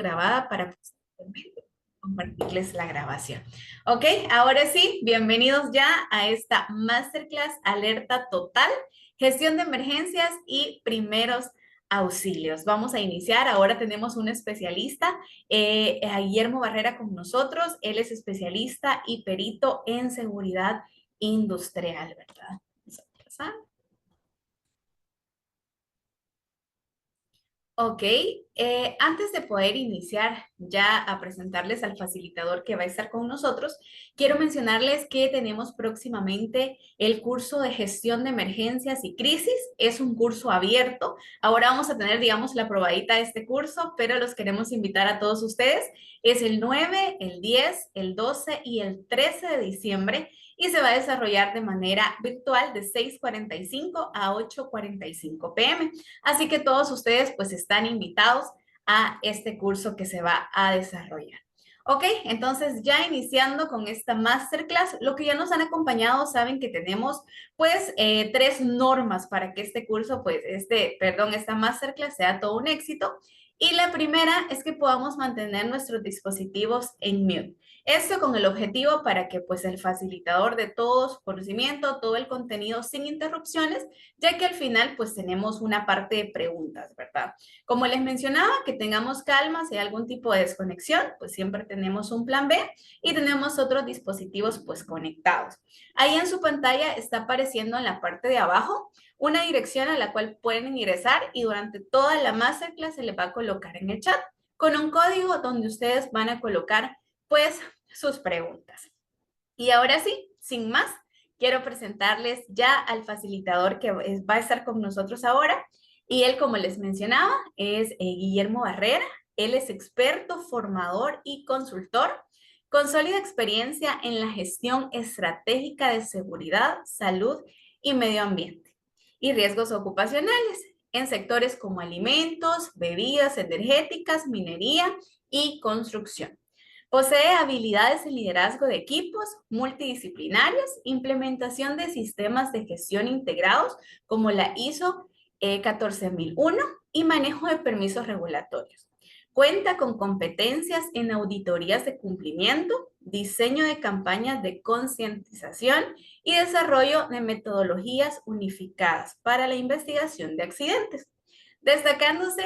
grabada para posteriormente compartirles la grabación. Ok, ahora sí, bienvenidos ya a esta Masterclass Alerta Total, Gestión de Emergencias y Primeros Auxilios. Vamos a iniciar. Ahora tenemos un especialista, a Guillermo Barrera con nosotros. Él es especialista y perito en seguridad industrial, ¿verdad? Vamos a pasar. Ok, antes de poder iniciar ya a presentarles al facilitador que va a estar con nosotros, quiero mencionarles que tenemos próximamente el curso de gestión de emergencias y crisis. Es un curso abierto. Ahora vamos a tener, digamos, la probadita de este curso, pero los queremos invitar a todos ustedes. Es el 9, el 10, el 12 y el 13 de diciembre y se va a desarrollar de manera virtual de 6:45 a 8:45 p.m. Así que todos ustedes pues están invitados a este curso que se va a desarrollar. Ok, entonces ya iniciando con esta masterclass, lo que ya nos han acompañado saben que tenemos pues tres normas para que este curso, pues esta masterclass sea todo un éxito. Y la primera es que podamos mantener nuestros dispositivos en mute. Esto con el objetivo para que pues el facilitador de todo su conocimiento, todo el contenido sin interrupciones, ya que al final pues tenemos una parte de preguntas, ¿verdad? Como les mencionaba, que tengamos calma, si hay algún tipo de desconexión, pues siempre tenemos un plan B y tenemos otros dispositivos pues conectados. Ahí en su pantalla está apareciendo en la parte de abajo una dirección a la cual pueden ingresar y durante toda la masterclass se les va a colocar en el chat con un código donde ustedes van a colocar pues sus preguntas. Y ahora sí, sin más, quiero presentarles ya al facilitador que va a estar con nosotros ahora. Y él, como les mencionaba, es Guillermo Barrera. Él es experto, formador y consultor con sólida experiencia en la gestión estratégica de seguridad, salud y medio ambiente y riesgos ocupacionales en sectores como alimentos, bebidas energéticas, minería y construcción. Posee habilidades en liderazgo de equipos multidisciplinarios, implementación de sistemas de gestión integrados como la ISO 14001 y manejo de permisos regulatorios. Cuenta con competencias en auditorías de cumplimiento, diseño de campañas de concientización y desarrollo de metodologías unificadas para la investigación de accidentes, destacándose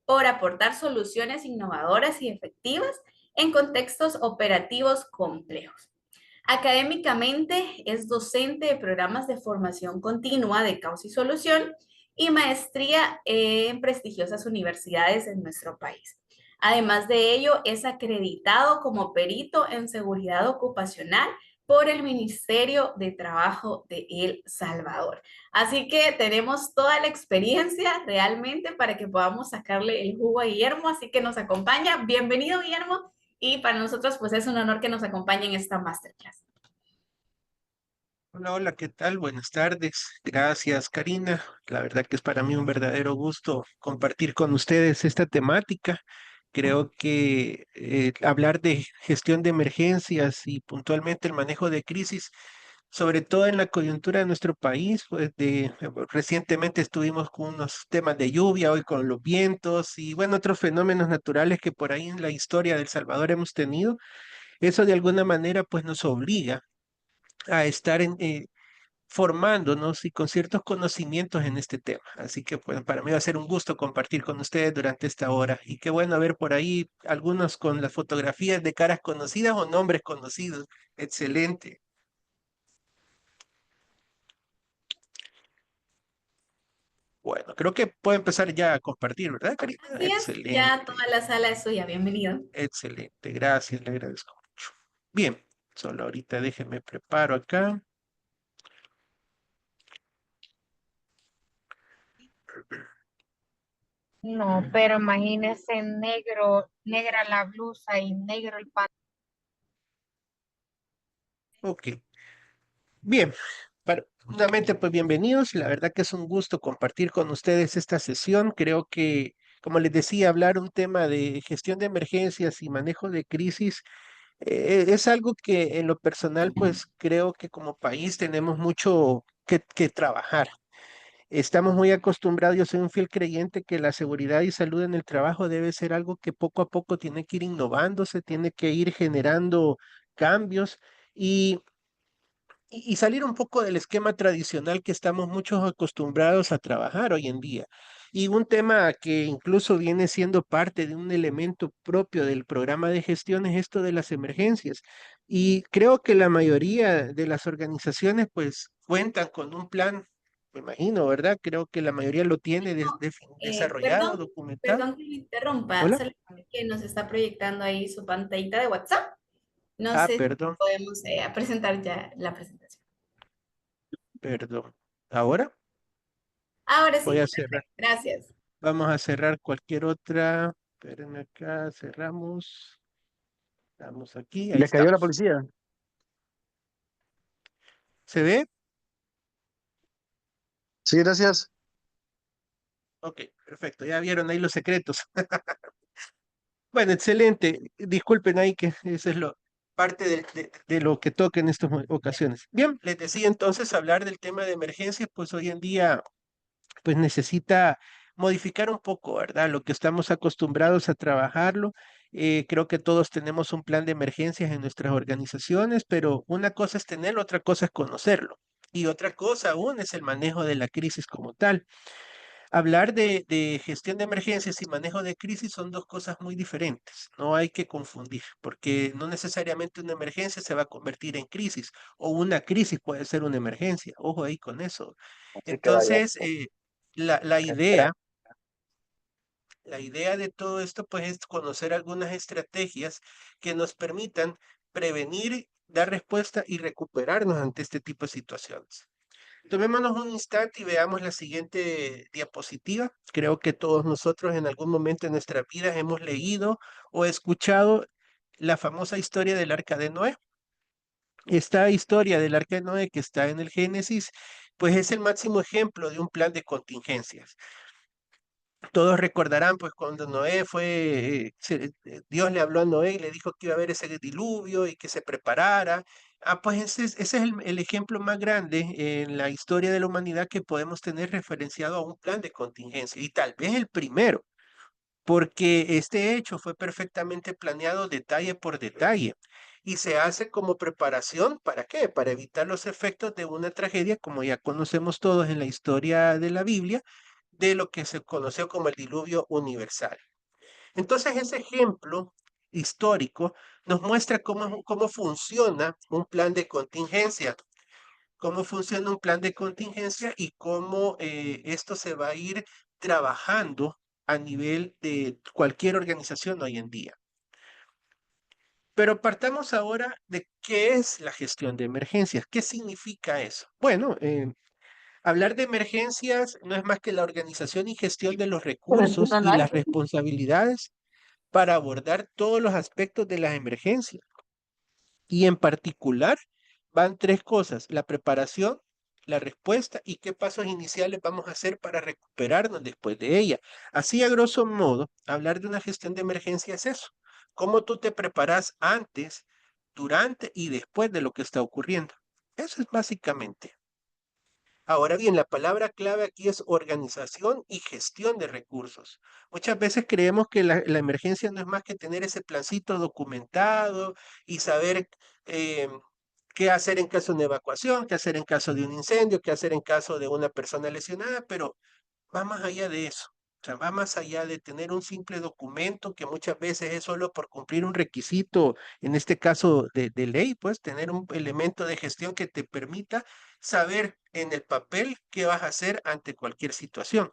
por aportar soluciones innovadoras y efectivas en contextos operativos complejos. Académicamente es docente de programas de formación continua de causa y solución y maestría en prestigiosas universidades en nuestro país. Además de ello, es acreditado como perito en seguridad ocupacional por el Ministerio de Trabajo de El Salvador. Así que tenemos toda la experiencia realmente para que podamos sacarle el jugo a Guillermo, así que nos acompaña. Bienvenido, Guillermo, y para nosotros pues es un honor que nos acompañe en esta masterclass. Hola, hola, ¿qué tal? Buenas tardes. Gracias, Karina. La verdad que es para mí un verdadero gusto compartir con ustedes esta temática. Creo que hablar de gestión de emergencias y puntualmente el manejo de crisis, sobre todo en la coyuntura de nuestro país, recientemente estuvimos con unos temas de lluvia, hoy con los vientos y bueno, otros fenómenos naturales que por ahí en la historia de El Salvador hemos tenido. Eso de alguna manera pues nos obliga a estar formándonos y con ciertos conocimientos en este tema. Así que pues para mí va a ser un gusto compartir con ustedes durante esta hora. Y qué bueno ver por ahí algunos con las fotografías de caras conocidas o nombres conocidos. Excelente. Bueno, creo que puedo empezar ya a compartir, ¿verdad, Karina? Así es, ya Excelente, toda la sala es suya, bienvenido. excelente. Gracias, le agradezco mucho. Bien, solo ahorita déjenme preparo acá. No, pero imagínese negro, negra la blusa y negro el pantalón. Ok. Bien, nuevamente pues bienvenidos. La verdad que es un gusto compartir con ustedes esta sesión. Creo que, como les decía, hablar un tema de gestión de emergencias y manejo de crisis es algo que en lo personal pues creo que como país tenemos mucho que trabajar. Estamos muy acostumbrados, yo soy un fiel creyente que la seguridad y salud en el trabajo debe ser algo que poco a poco tiene que ir innovándose, tiene que ir generando cambios y, y salir un poco del esquema tradicional que estamos muchos acostumbrados a trabajar hoy en día. Y un tema que incluso viene siendo parte de un elemento propio del programa de gestión es esto de las emergencias. Y creo que la mayoría de las organizaciones pues cuentan con un plan, me imagino, ¿verdad? Creo que la mayoría lo tiene No, desarrollado, perdón, documentado. perdón que me interrumpa, Hola. solo que nos está proyectando ahí su pantallita de WhatsApp. No Ah, sé si perdón, podemos presentar ya la presentación. perdón. Ahora Ahora voy a sí, cerrar. perfecto, gracias. Vamos a cerrar cualquier otra. Espérenme acá, cerramos. Estamos aquí, ahí Les cayó la estamos. policía. ¿Se ve? Sí, gracias. Ok, perfecto. Ya vieron ahí los secretos. Bueno, excelente. Disculpen ahí que eso es lo parte de lo que toca en estas ocasiones. Bien, les decía entonces hablar del tema de emergencias, pues hoy en día pues necesita modificar un poco, ¿verdad? Lo que estamos acostumbrados a trabajarlo. Creo que todos tenemos un plan de emergencias en nuestras organizaciones, pero una cosa es tenerlo, otra cosa es conocerlo. Y otra cosa aún es el manejo de la crisis como tal. Hablar de gestión de emergencias y manejo de crisis son dos cosas muy diferentes. No hay que confundir, porque no necesariamente una emergencia se va a convertir en crisis o una crisis puede ser una emergencia. Ojo ahí con eso. Así que vaya. Entonces, la, la idea, la idea de todo esto pues es conocer algunas estrategias que nos permitan prevenir, dar respuesta y recuperarnos ante este tipo de situaciones. Tomémonos un instante y veamos la siguiente diapositiva. Creo que todos nosotros en algún momento de nuestra vida hemos leído o escuchado la famosa historia del Arca de Noé. Esta historia del Arca de Noé que está en el Génesis, pues es el máximo ejemplo de un plan de contingencias. Todos recordarán, pues, cuando Noé fue, Dios le habló a Noé y le dijo que iba a haber ese diluvio y que se preparara. Ah, pues ese es el ejemplo más grande en la historia de la humanidad que podemos tener referenciado a un plan de contingencia y tal vez el primero, porque este hecho fue perfectamente planeado detalle por detalle y se hace como preparación, ¿para qué? Para evitar los efectos de una tragedia, como ya conocemos todos en la historia de la Biblia de lo que se conoció como el diluvio universal. Entonces, ese ejemplo histórico nos muestra cómo funciona un plan de contingencia, cómo funciona un plan de contingencia y cómo esto se va a ir trabajando a nivel de cualquier organización hoy en día. Pero partamos ahora de qué es la gestión de emergencias. ¿Qué significa eso? Bueno, hablar de emergencias no es más que la organización y gestión de los recursos y las responsabilidades para abordar todos los aspectos de las emergencias. Y en particular van tres cosas: la preparación, la respuesta y qué pasos iniciales vamos a hacer para recuperarnos después de ella. Así, a grosso modo, hablar de una gestión de emergencia es eso: cómo tú te preparas antes, durante y después de lo que está ocurriendo. Eso es básicamente. Ahora bien, la palabra clave aquí es organización y gestión de recursos. Muchas veces creemos que la emergencia no es más que tener ese plancito documentado y saber eh, qué hacer en caso de una evacuación, qué hacer en caso de un incendio, qué hacer en caso de una persona lesionada, pero va más allá de eso. O sea, va más allá de tener un simple documento que muchas veces es solo por cumplir un requisito, en este caso de ley, pues tener un elemento de gestión que te permita saber en el papel qué vas a hacer ante cualquier situación.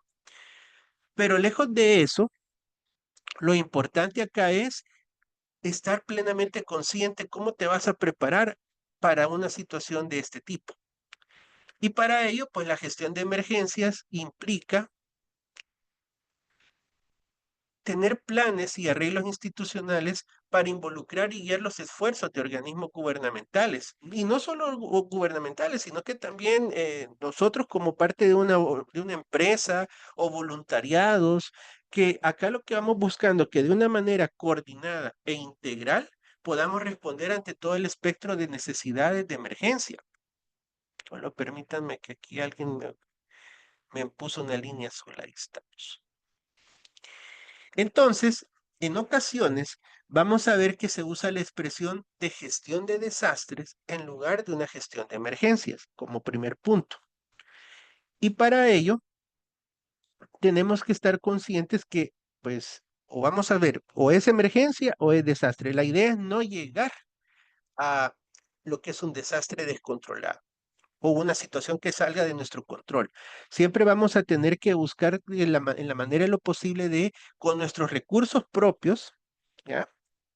Pero lejos de eso, lo importante acá es estar plenamente consciente cómo te vas a preparar para una situación de este tipo. Y para ello, pues la gestión de emergencias implica tener planes y arreglos institucionales para involucrar y guiar los esfuerzos de organismos gubernamentales. Y no solo gubernamentales, sino que también nosotros como parte de una empresa o voluntariados, que acá lo que vamos buscando que de una manera coordinada e integral podamos responder ante todo el espectro de necesidades de emergencia. Solo permítanme que aquí alguien Me puso una línea azul, ahí estamos. Entonces, en ocasiones, vamos a ver que se usa la expresión de gestión de desastres en lugar de una gestión de emergencias, como primer punto. Y para ello, tenemos que estar conscientes que, pues, o vamos a ver, o es emergencia o es desastre. La idea es no llegar a lo que es un desastre descontrolado o una situación que salga de nuestro control. Siempre vamos a tener que buscar en la manera de lo posible de, con nuestros recursos propios, ¿ya?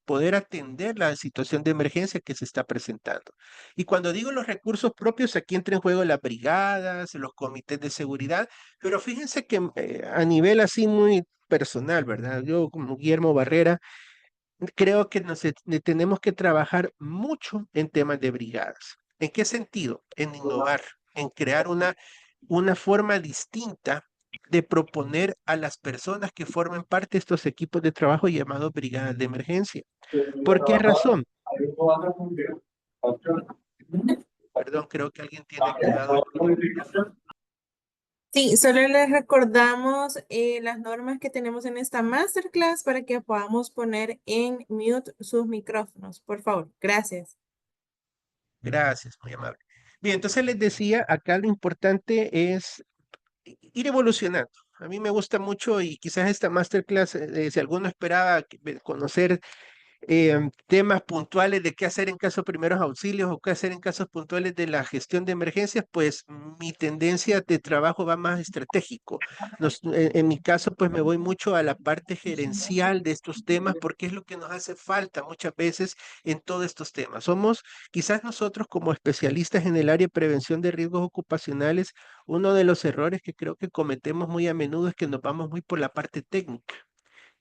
Poder atender la situación de emergencia que se está presentando. Y cuando digo los recursos propios, aquí entra en juego las brigadas, los comités de seguridad, pero fíjense que a nivel así muy personal, ¿verdad? Yo como Guillermo Barrera, creo que tenemos que trabajar mucho en temas de brigadas. ¿En qué sentido? En innovar, en crear una forma distinta de proponer a las personas que formen parte de estos equipos de trabajo llamados brigadas de emergencia. ¿Por qué razón? Perdón, creo que alguien tiene activado el micrófono. Sí, solo les recordamos las normas que tenemos en esta masterclass para que podamos poner en mute sus micrófonos, por favor. Gracias. Gracias, muy amable. Bien, entonces les decía, acá lo importante es ir evolucionando. A mí me gusta mucho y quizás esta masterclass, si alguno esperaba conocer temas puntuales de qué hacer en casos de primeros auxilios o qué hacer en casos puntuales de la gestión de emergencias, pues mi tendencia de trabajo va más estratégico. En mi caso, pues me voy mucho a la parte gerencial de estos temas porque es lo que nos hace falta muchas veces en todos estos temas. Somos quizás nosotros como especialistas en el área de prevención de riesgos ocupacionales, uno de los errores que creo que cometemos muy a menudo es que nos vamos muy por la parte técnica.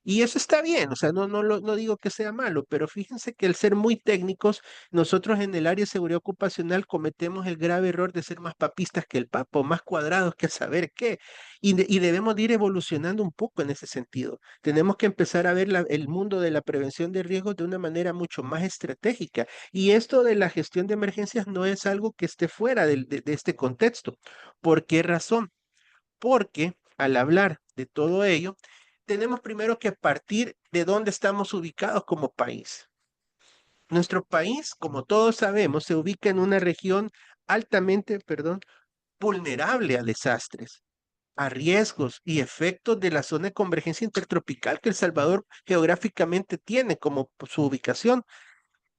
Y eso está bien, o sea, no digo que sea malo, pero fíjense que al ser muy técnicos, nosotros en el área de seguridad ocupacional cometemos el grave error de ser más papistas que el papa, o más cuadrados que saber qué, y debemos de ir evolucionando un poco en ese sentido. Tenemos que empezar a ver el mundo de la prevención de riesgos de una manera mucho más estratégica, y esto de la gestión de emergencias no es algo que esté fuera de este contexto. ¿Por qué razón? Porque al hablar de todo ello, tenemos primero que partir de dónde estamos ubicados como país. Nuestro país, como todos sabemos, se ubica en una región altamente, perdón, vulnerable a desastres, a riesgos y efectos de la zona de convergencia intertropical que El Salvador geográficamente tiene como su ubicación.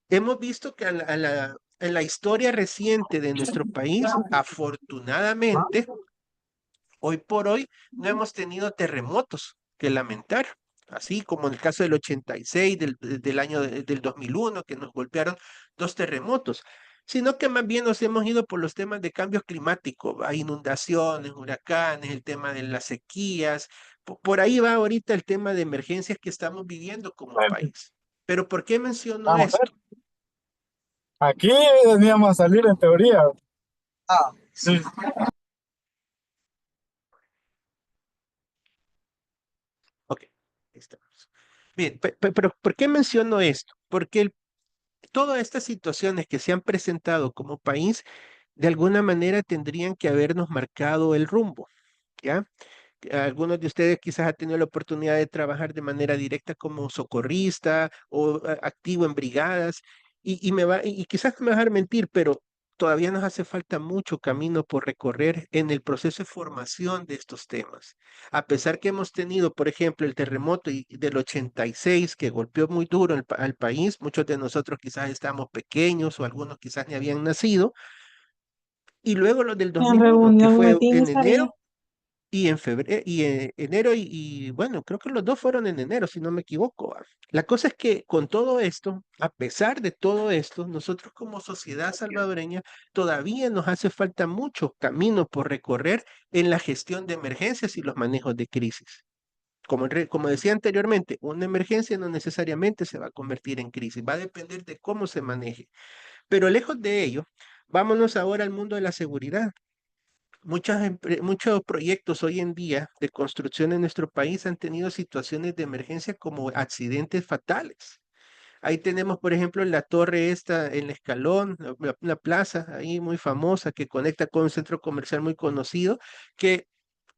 Hemos visto que en la historia reciente de nuestro país, afortunadamente, hoy por hoy no hemos tenido terremotos que lamentar, así como en el caso del 86, del año del 2001, que nos golpearon dos terremotos, sino que más bien nos hemos ido por los temas de cambio climático, hay inundaciones, huracanes, el tema de las sequías, por ahí va ahorita el tema de emergencias que estamos viviendo como país. Pero ¿por qué menciono Vamos a ver. esto? Aquí veníamos a salir en teoría. Ah, sí. Ok, ahí estamos. Bien, pero ¿por qué menciono esto? Porque todas estas situaciones que se han presentado como país, de alguna manera tendrían que habernos marcado el rumbo, ¿ya? Algunos de ustedes quizás han tenido la oportunidad de trabajar de manera directa como socorrista o activo en brigadas y quizás me va a dejar mentir, pero todavía nos hace falta mucho camino por recorrer en el proceso de formación de estos temas. A pesar que hemos tenido, por ejemplo, el terremoto del 86 que golpeó muy duro al país, muchos de nosotros quizás estábamos pequeños o algunos quizás ni habían nacido, y luego los del En 2001, que reunión fue meeting en estaría. enero y en febrero y en enero bueno, creo que los dos fueron en enero, si no me equivoco. La cosa es que con todo esto, a pesar de todo esto, nosotros como sociedad salvadoreña todavía nos hace falta mucho camino por recorrer en la gestión de emergencias y los manejos de crisis. Como decía anteriormente, una emergencia no necesariamente se va a convertir en crisis, va a depender de cómo se maneje. Pero lejos de ello, vámonos ahora al mundo de la seguridad. Muchos proyectos hoy en día de construcción en nuestro país han tenido situaciones de emergencia como accidentes fatales. Ahí tenemos, por ejemplo, la torre esta en el Escalón, una plaza ahí muy famosa que conecta con un centro comercial muy conocido, que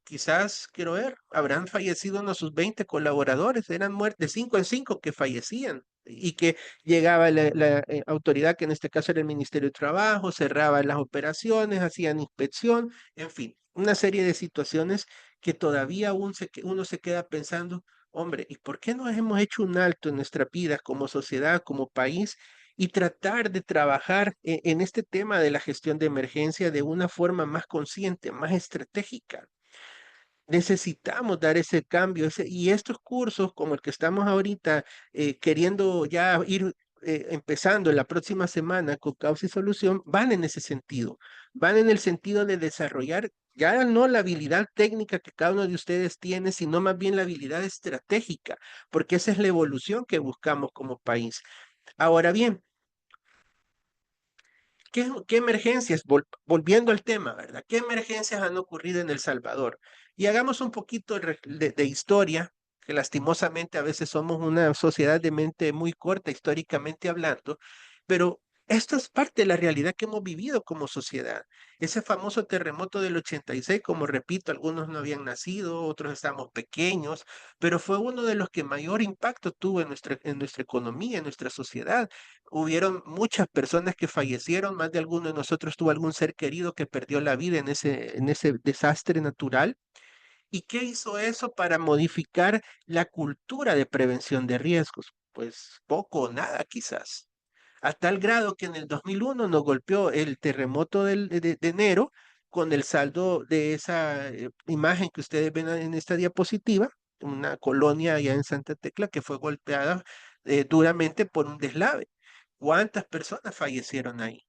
quizás, quiero ver, habrán fallecido unos sus 20 colaboradores, eran muertes de 5 en 5 que fallecían y que llegaba la autoridad, que en este caso era el Ministerio de Trabajo, cerraban las operaciones, hacían inspección, en fin, una serie de situaciones que todavía uno se queda pensando, hombre, ¿y por qué no hemos hecho un alto en nuestra vida como sociedad, como país? Y tratar de trabajar en este tema de la gestión de emergencia de una forma más consciente, más estratégica. Necesitamos dar ese cambio y estos cursos como el que estamos ahorita queriendo ya ir empezando la próxima semana con Causa y Solución, van en ese sentido, van en el sentido de desarrollar ya no la habilidad técnica que cada uno de ustedes tiene, sino más bien la habilidad estratégica, porque esa es la evolución que buscamos como país. Ahora bien, ¿qué emergencias, volviendo al tema, ¿verdad? ¿Qué emergencias han ocurrido en El Salvador? Y hagamos un poquito de historia, que lastimosamente a veces somos una sociedad de mente muy corta históricamente hablando, pero esto es parte de la realidad que hemos vivido como sociedad. Ese famoso terremoto del 86, como repito, algunos no habían nacido, otros estamos pequeños, pero fue uno de los que mayor impacto tuvo en nuestra economía, en nuestra sociedad. Hubieron muchas personas que fallecieron, más de alguno de nosotros tuvo algún ser querido que perdió la vida en ese desastre natural. ¿Y qué hizo eso para modificar la cultura de prevención de riesgos? Pues poco o nada, quizás. A tal grado que en el 2001 nos golpeó el terremoto de enero con el saldo de esa imagen que ustedes ven en esta diapositiva, una colonia allá en Santa Tecla que fue golpeada duramente por un deslave. ¿Cuántas personas fallecieron ahí?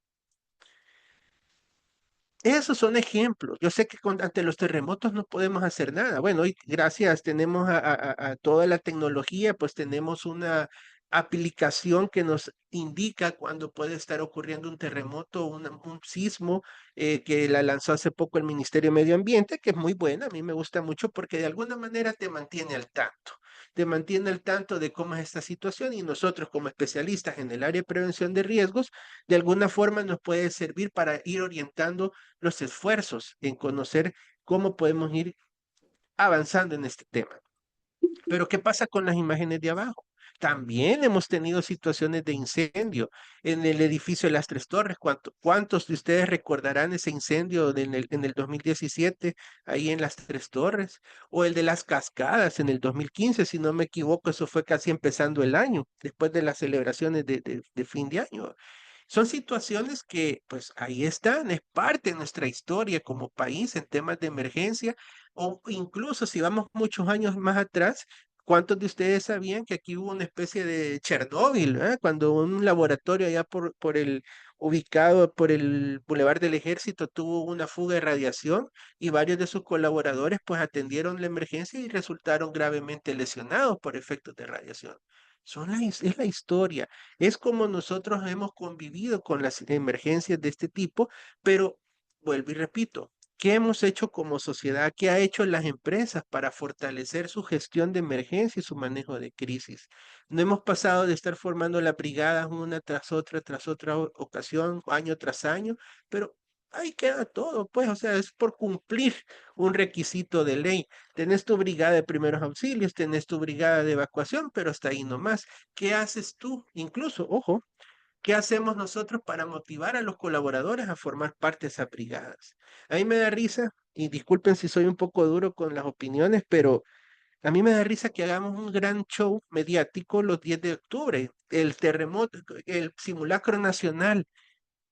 Esos son ejemplos. Yo sé que ante los terremotos no podemos hacer nada. Bueno, hoy gracias tenemos a toda la tecnología, pues tenemos una aplicación que nos indica cuando puede estar ocurriendo un terremoto, un sismo, que la lanzó hace poco el Ministerio de Medio Ambiente, que es muy buena. A mí me gusta mucho porque de alguna manera te mantiene al tanto. Te mantiene al tanto de cómo es esta situación y nosotros como especialistas en el área de prevención de riesgos, de alguna forma nos puede servir para ir orientando los esfuerzos en conocer cómo podemos ir avanzando en este tema. Pero ¿qué pasa con las imágenes de abajo? También hemos tenido situaciones de incendio en el edificio de las Tres Torres. ¿Cuántos de ustedes recordarán ese incendio en el 2017 ahí en las Tres Torres? O el de las cascadas en el 2015, si no me equivoco, eso fue casi empezando el año, después de las celebraciones de fin de año. Son situaciones que, pues ahí están, es parte de nuestra historia como país en temas de emergencia, o incluso si vamos muchos años más atrás, ¿cuántos de ustedes sabían que aquí hubo una especie de Chernóbil, cuando un laboratorio allá ubicado por el Boulevard del Ejército tuvo una fuga de radiación y varios de sus colaboradores pues atendieron la emergencia y resultaron gravemente lesionados por efectos de radiación? Es la historia. Es como nosotros hemos convivido con las emergencias de este tipo, pero vuelvo y repito, ¿qué hemos hecho como sociedad? ¿Qué ha hecho las empresas para fortalecer su gestión de emergencia y su manejo de crisis? No hemos pasado de estar formando las brigadas una tras otra ocasión, año tras año, pero ahí queda todo, pues, o sea, es por cumplir un requisito de ley. Tenés tu brigada de primeros auxilios, tenés tu brigada de evacuación, pero hasta ahí nomás. ¿Qué haces tú? Incluso, ojo, ¿qué hacemos nosotros para motivar a los colaboradores a formar parte de esas brigadas? A mí me da risa, y disculpen si soy un poco duro con las opiniones, pero a mí me da risa que hagamos un gran show mediático los 10 de octubre, el terremoto, el simulacro nacional.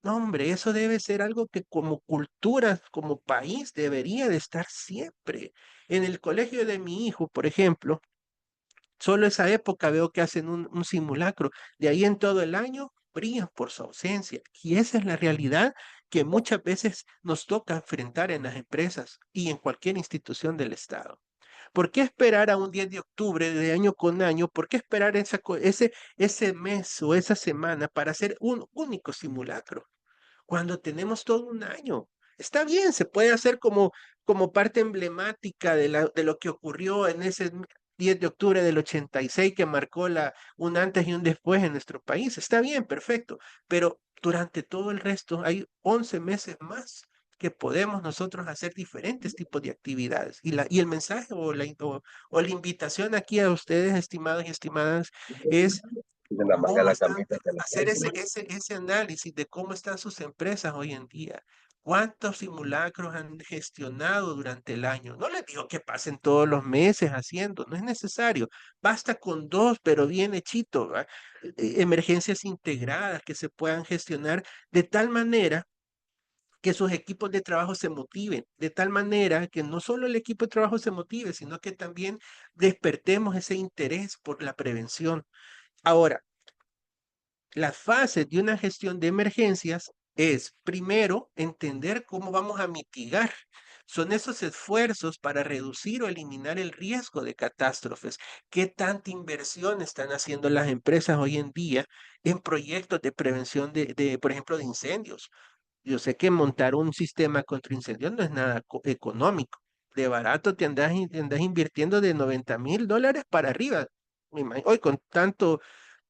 No, hombre, eso debe ser algo que como cultura, como país, debería de estar siempre. En el colegio de mi hijo, por ejemplo, solo esa época veo que hacen un simulacro. De ahí en todo el año brillan por su ausencia. Y esa es la realidad que muchas veces nos toca enfrentar en las empresas y en cualquier institución del Estado. ¿Por qué esperar a un 10 de octubre de año con año? ¿Por qué esperar ese mes o esa semana para hacer un único simulacro cuando tenemos todo un año? Está bien, se puede hacer como parte emblemática de lo que ocurrió en ese 10 de octubre del 86 que marcó un antes y un después en nuestro país. Está bien, perfecto, pero durante todo el resto hay 11 meses más que podemos nosotros hacer diferentes tipos de actividades. Y el mensaje o la invitación aquí a ustedes, estimados y estimadas, es cómo están, hacer ese análisis de cómo están sus empresas hoy en día. ¿Cuántos simulacros han gestionado durante el año? No les digo que pasen todos los meses haciendo, no es necesario. Basta con 2, pero bien hechito, ¿va? Emergencias integradas que se puedan gestionar de tal manera que sus equipos de trabajo se motiven, de tal manera que no solo el equipo de trabajo se motive, sino que también despertemos ese interés por la prevención. Ahora, las fases de una gestión de emergencias es, primero, entender cómo vamos a mitigar. Son esos esfuerzos para reducir o eliminar el riesgo de catástrofes. ¿Qué tanta inversión están haciendo las empresas hoy en día en proyectos de prevención por ejemplo, de incendios? Yo sé que montar un sistema contra incendios no es nada económico. De barato te andas invirtiendo de $90,000 para arriba. Hoy con tanto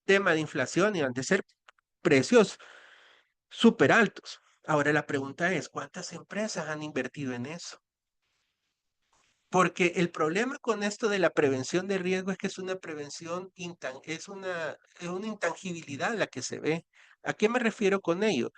tema de inflación y han de ser precios súper altos. Ahora la pregunta es, ¿cuántas empresas han invertido en eso? Porque el problema con esto de la prevención de riesgo es que es una prevención, es una intangibilidad la que se ve. ¿A qué me refiero con ello?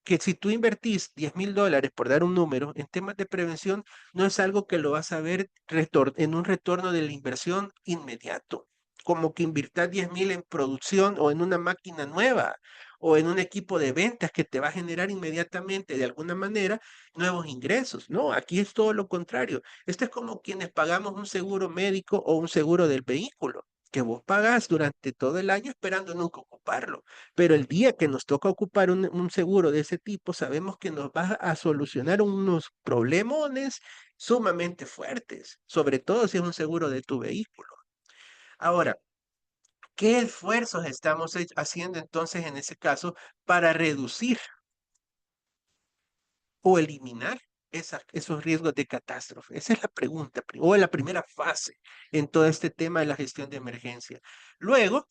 Que si tú invertís $10,000, por dar un número, en temas de prevención, no es algo que lo vas a ver en un retorno de la inversión inmediato. Como que invirtas 10,000 en producción o en una máquina nueva o en un equipo de ventas que te va a generar inmediatamente, de alguna manera, nuevos ingresos. No, aquí es todo lo contrario. Esto es como quienes pagamos un seguro médico o un seguro del vehículo, que vos pagás durante todo el año esperando nunca ocuparlo. Pero el día que nos toca ocupar un seguro de ese tipo, sabemos que nos va a solucionar unos problemones sumamente fuertes, sobre todo si es un seguro de tu vehículo. Ahora, ¿qué esfuerzos estamos haciendo entonces en ese caso para reducir o eliminar esos riesgos de catástrofe? Esa es la pregunta, o la primera fase en todo este tema de la gestión de emergencia. Luego,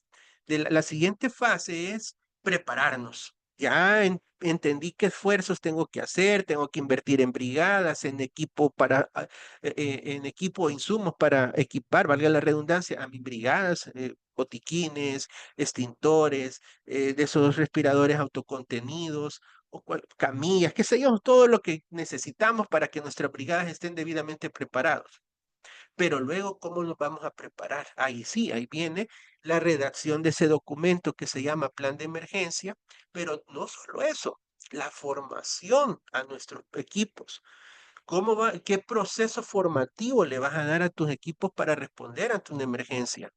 la siguiente fase es prepararnos. Ya entendí qué esfuerzos tengo que hacer, tengo que invertir en brigadas, en equipo en equipo, insumos para equipar, valga la redundancia, a mis brigadas, botiquines, extintores, de esos respiradores autocontenidos, o camillas, qué sé yo, todo lo que necesitamos para que nuestras brigadas estén debidamente preparados. Pero luego, ¿cómo nos vamos a preparar? Ahí sí, ahí viene la redacción de ese documento que se llama Plan de Emergencia, pero no solo eso, la formación a nuestros equipos. ¿Qué proceso formativo le vas a dar a tus equipos para responder ante una emergencia?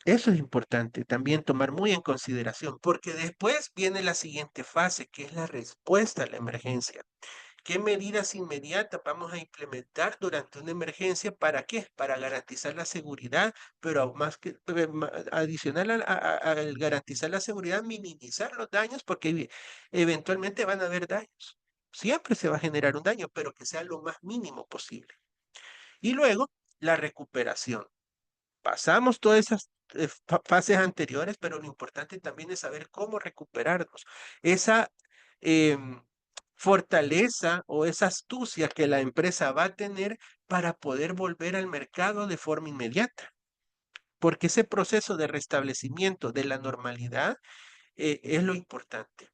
Eso es importante también tomar muy en consideración, porque después viene la siguiente fase, que es la respuesta a la emergencia. ¿Qué medidas inmediatas vamos a implementar durante una emergencia? ¿Para qué? Para garantizar la seguridad, pero aún más que adicional al garantizar la seguridad, minimizar los daños, porque eventualmente van a haber daños. Siempre se va a generar un daño, pero que sea lo más mínimo posible. Y luego, la recuperación. Pasamos todas esas fases anteriores, pero lo importante también es saber cómo recuperarnos. Esa em, fortaleza o esa astucia que la empresa va a tener para poder volver al mercado de forma inmediata. Porque ese proceso de restablecimiento de la normalidad es lo importante.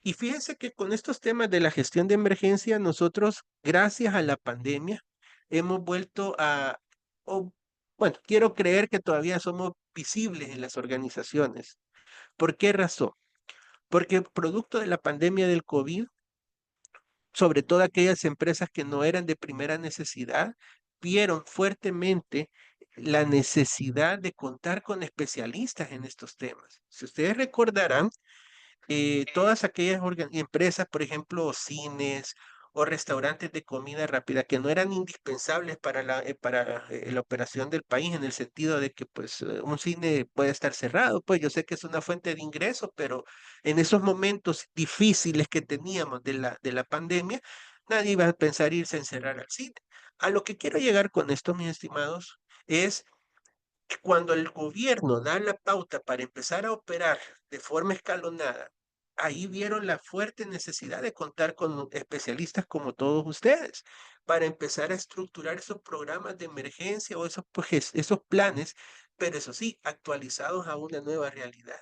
Y fíjense que con estos temas de la gestión de emergencia, nosotros, gracias a la pandemia, hemos vuelto o, bueno, quiero creer que todavía somos visibles en las organizaciones. ¿Por qué razón? Porque producto de la pandemia del COVID, sobre todo aquellas empresas que no eran de primera necesidad, vieron fuertemente la necesidad de contar con especialistas en estos temas. Si ustedes recordarán, todas aquellas empresas, por ejemplo, cines o restaurantes de comida rápida que no eran indispensables para la operación del país, en el sentido de que pues un cine puede estar cerrado, pues yo sé que es una fuente de ingresos, pero en esos momentos difíciles que teníamos de la pandemia, nadie iba a pensar irse a encerrar al cine. A lo que quiero llegar con esto, mis estimados, es que cuando el gobierno da la pauta para empezar a operar de forma escalonada ahí vieron la fuerte necesidad de contar con especialistas como todos ustedes para empezar a estructurar esos programas de emergencia o esos planes, pero eso sí, actualizados a una nueva realidad.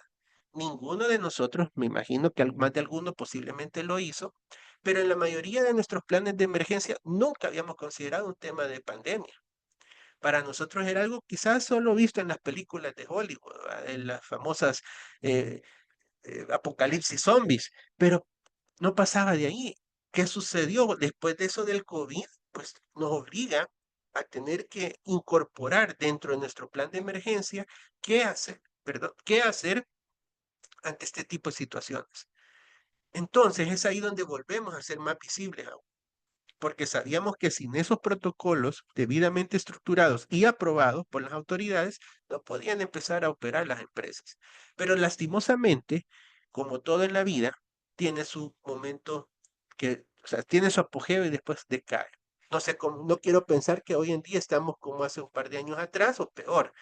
Ninguno de nosotros, me imagino que más de alguno posiblemente lo hizo, pero en la mayoría de nuestros planes de emergencia nunca habíamos considerado un tema de pandemia. Para nosotros era algo quizás solo visto en las películas de Hollywood, ¿verdad? En las famosas eh, apocalipsis zombies, pero no pasaba de ahí. ¿Qué sucedió después de eso del COVID? Pues nos obliga a tener que incorporar dentro de nuestro plan de emergencia qué hacer, perdón, qué hacer ante este tipo de situaciones. Entonces es ahí donde volvemos a ser más visibles aún, porque sabíamos que sin esos protocolos debidamente estructurados y aprobados por las autoridades, no podían empezar a operar las empresas. Pero lastimosamente, como todo en la vida, tiene su momento o sea, tiene su apogeo y después decae. No sé, no quiero pensar que hoy en día estamos como hace un par de años atrás o peor.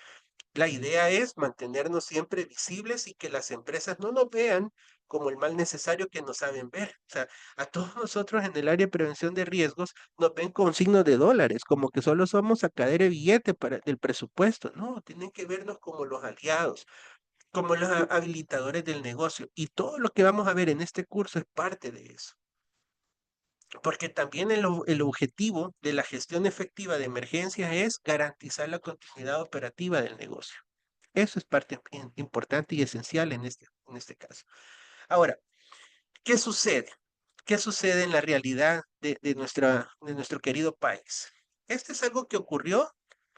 La idea es mantenernos siempre visibles y que las empresas no nos vean como el mal necesario que nos saben ver. O sea, a todos nosotros en el área de prevención de riesgos nos ven con signos de dólares, como que solo somos sacadera de billete del presupuesto. No, tienen que vernos como los aliados, como los habilitadores del negocio. Y todo lo que vamos a ver en este curso es parte de eso. Porque también el objetivo de la gestión efectiva de emergencias es garantizar la continuidad operativa del negocio. Eso es parte importante y esencial en este caso. Ahora, ¿qué sucede? ¿Qué sucede en la realidad de nuestro querido país? Este es algo que ocurrió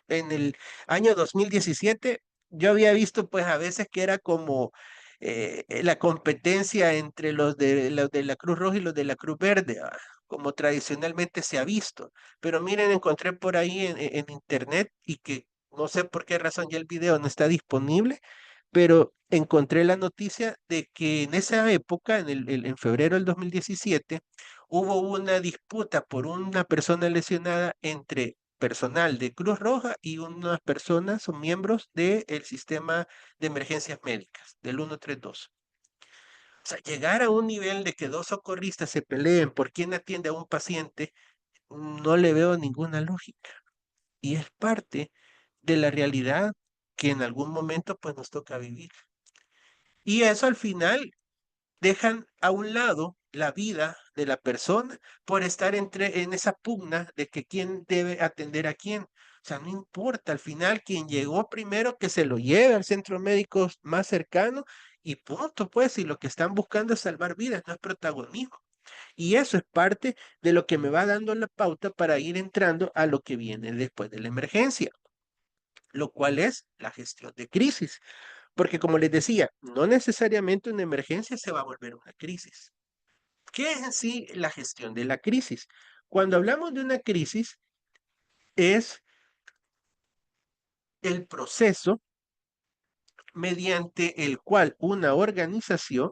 en el año 2017. Yo había visto pues a veces que era como la competencia entre los de la Cruz Roja y los de la Cruz Verde, como tradicionalmente se ha visto. Pero miren, encontré por ahí en internet y que no sé por qué razón ya el video no está disponible, pero encontré la noticia de que en esa época, en febrero del 2017, hubo una disputa por una persona lesionada entre personal de Cruz Roja y unas personas o miembros del sistema de emergencias médicas, del 132. O sea, llegar a un nivel de que dos socorristas se peleen por quién atiende a un paciente, no le veo ninguna lógica. Y es parte de la realidad que en algún momento pues nos toca vivir. Y eso al final dejan a un lado la vida de la persona por estar en esa pugna de que quién debe atender a quién. O sea, no importa, al final quien llegó primero que se lo lleve al centro médico más cercano y punto, pues, y lo que están buscando es salvar vidas, no es protagonismo. Y eso es parte de lo que me va dando la pauta para ir entrando a lo que viene después de la emergencia, lo cual es la gestión de crisis. Porque como les decía, no necesariamente una emergencia se va a volver una crisis. ¿Qué es en sí la gestión de la crisis? Cuando hablamos de una crisis, es el proceso mediante el cual una organización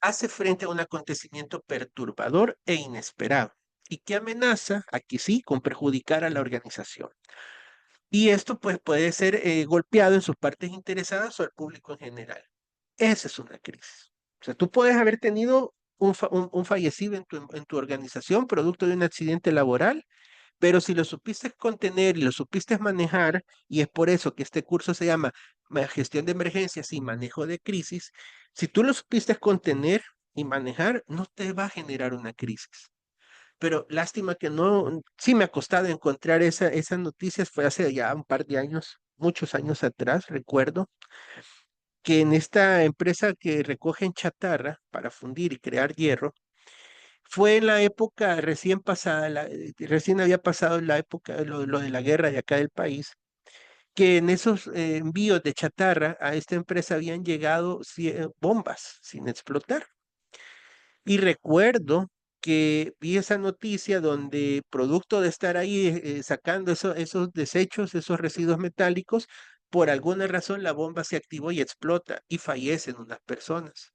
hace frente a un acontecimiento perturbador e inesperado y que amenaza, aquí sí, con perjudicar a la organización. Y esto pues puede ser golpeado en sus partes interesadas o al público en general. Esa es una crisis. O sea, tú puedes haber tenido un fallecido en tu organización producto de un accidente laboral, pero si lo supiste contener y lo supiste manejar, y es por eso que este curso se llama Gestión de Emergencias y Manejo de Crisis, si tú lo supiste contener y manejar, no te va a generar una crisis. Pero lástima que no, sí me ha costado encontrar esas noticias, fue hace ya un par de años, muchos años atrás, recuerdo que en esta empresa que recogen chatarra para fundir y crear hierro, fue en la época recién pasada, recién había pasado la época, lo de la guerra de acá del país, que en esos envíos de chatarra a esta empresa habían llegado bombas sin explotar. Y recuerdo que vi esa noticia donde producto de estar ahí sacando esos desechos, esos residuos metálicos, por alguna razón la bomba se activó y explota y fallecen unas personas.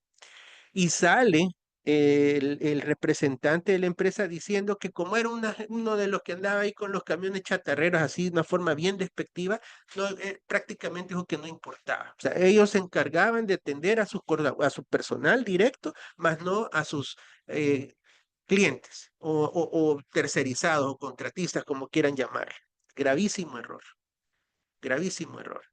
Y sale el representante de la empresa diciendo que como era uno de los que andaba ahí con los camiones chatarreros, así de una forma bien despectiva, no, prácticamente dijo que no importaba. O sea, ellos se encargaban de atender a su personal directo, más no a sus clientes o tercerizados o contratistas, como quieran llamar. Gravísimo error, gravísimo error.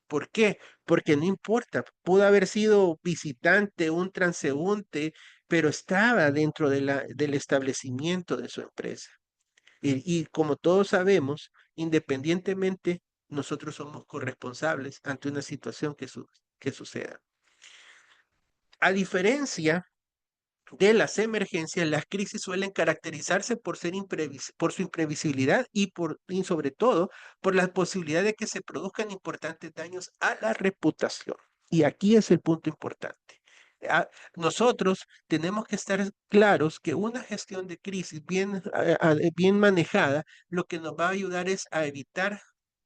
¿Por qué? Porque no importa, pudo haber sido visitante, un transeúnte, pero estaba dentro del establecimiento de su empresa. Y como todos sabemos, independientemente, nosotros somos corresponsables ante una situación que suceda. A diferencia de las emergencias, las crisis suelen caracterizarse por por su imprevisibilidad y sobre todo por la posibilidad de que se produzcan importantes daños a la reputación. Y aquí es el punto importante. Nosotros tenemos que estar claros que una gestión de crisis bien manejada, lo que nos va a ayudar es a evitar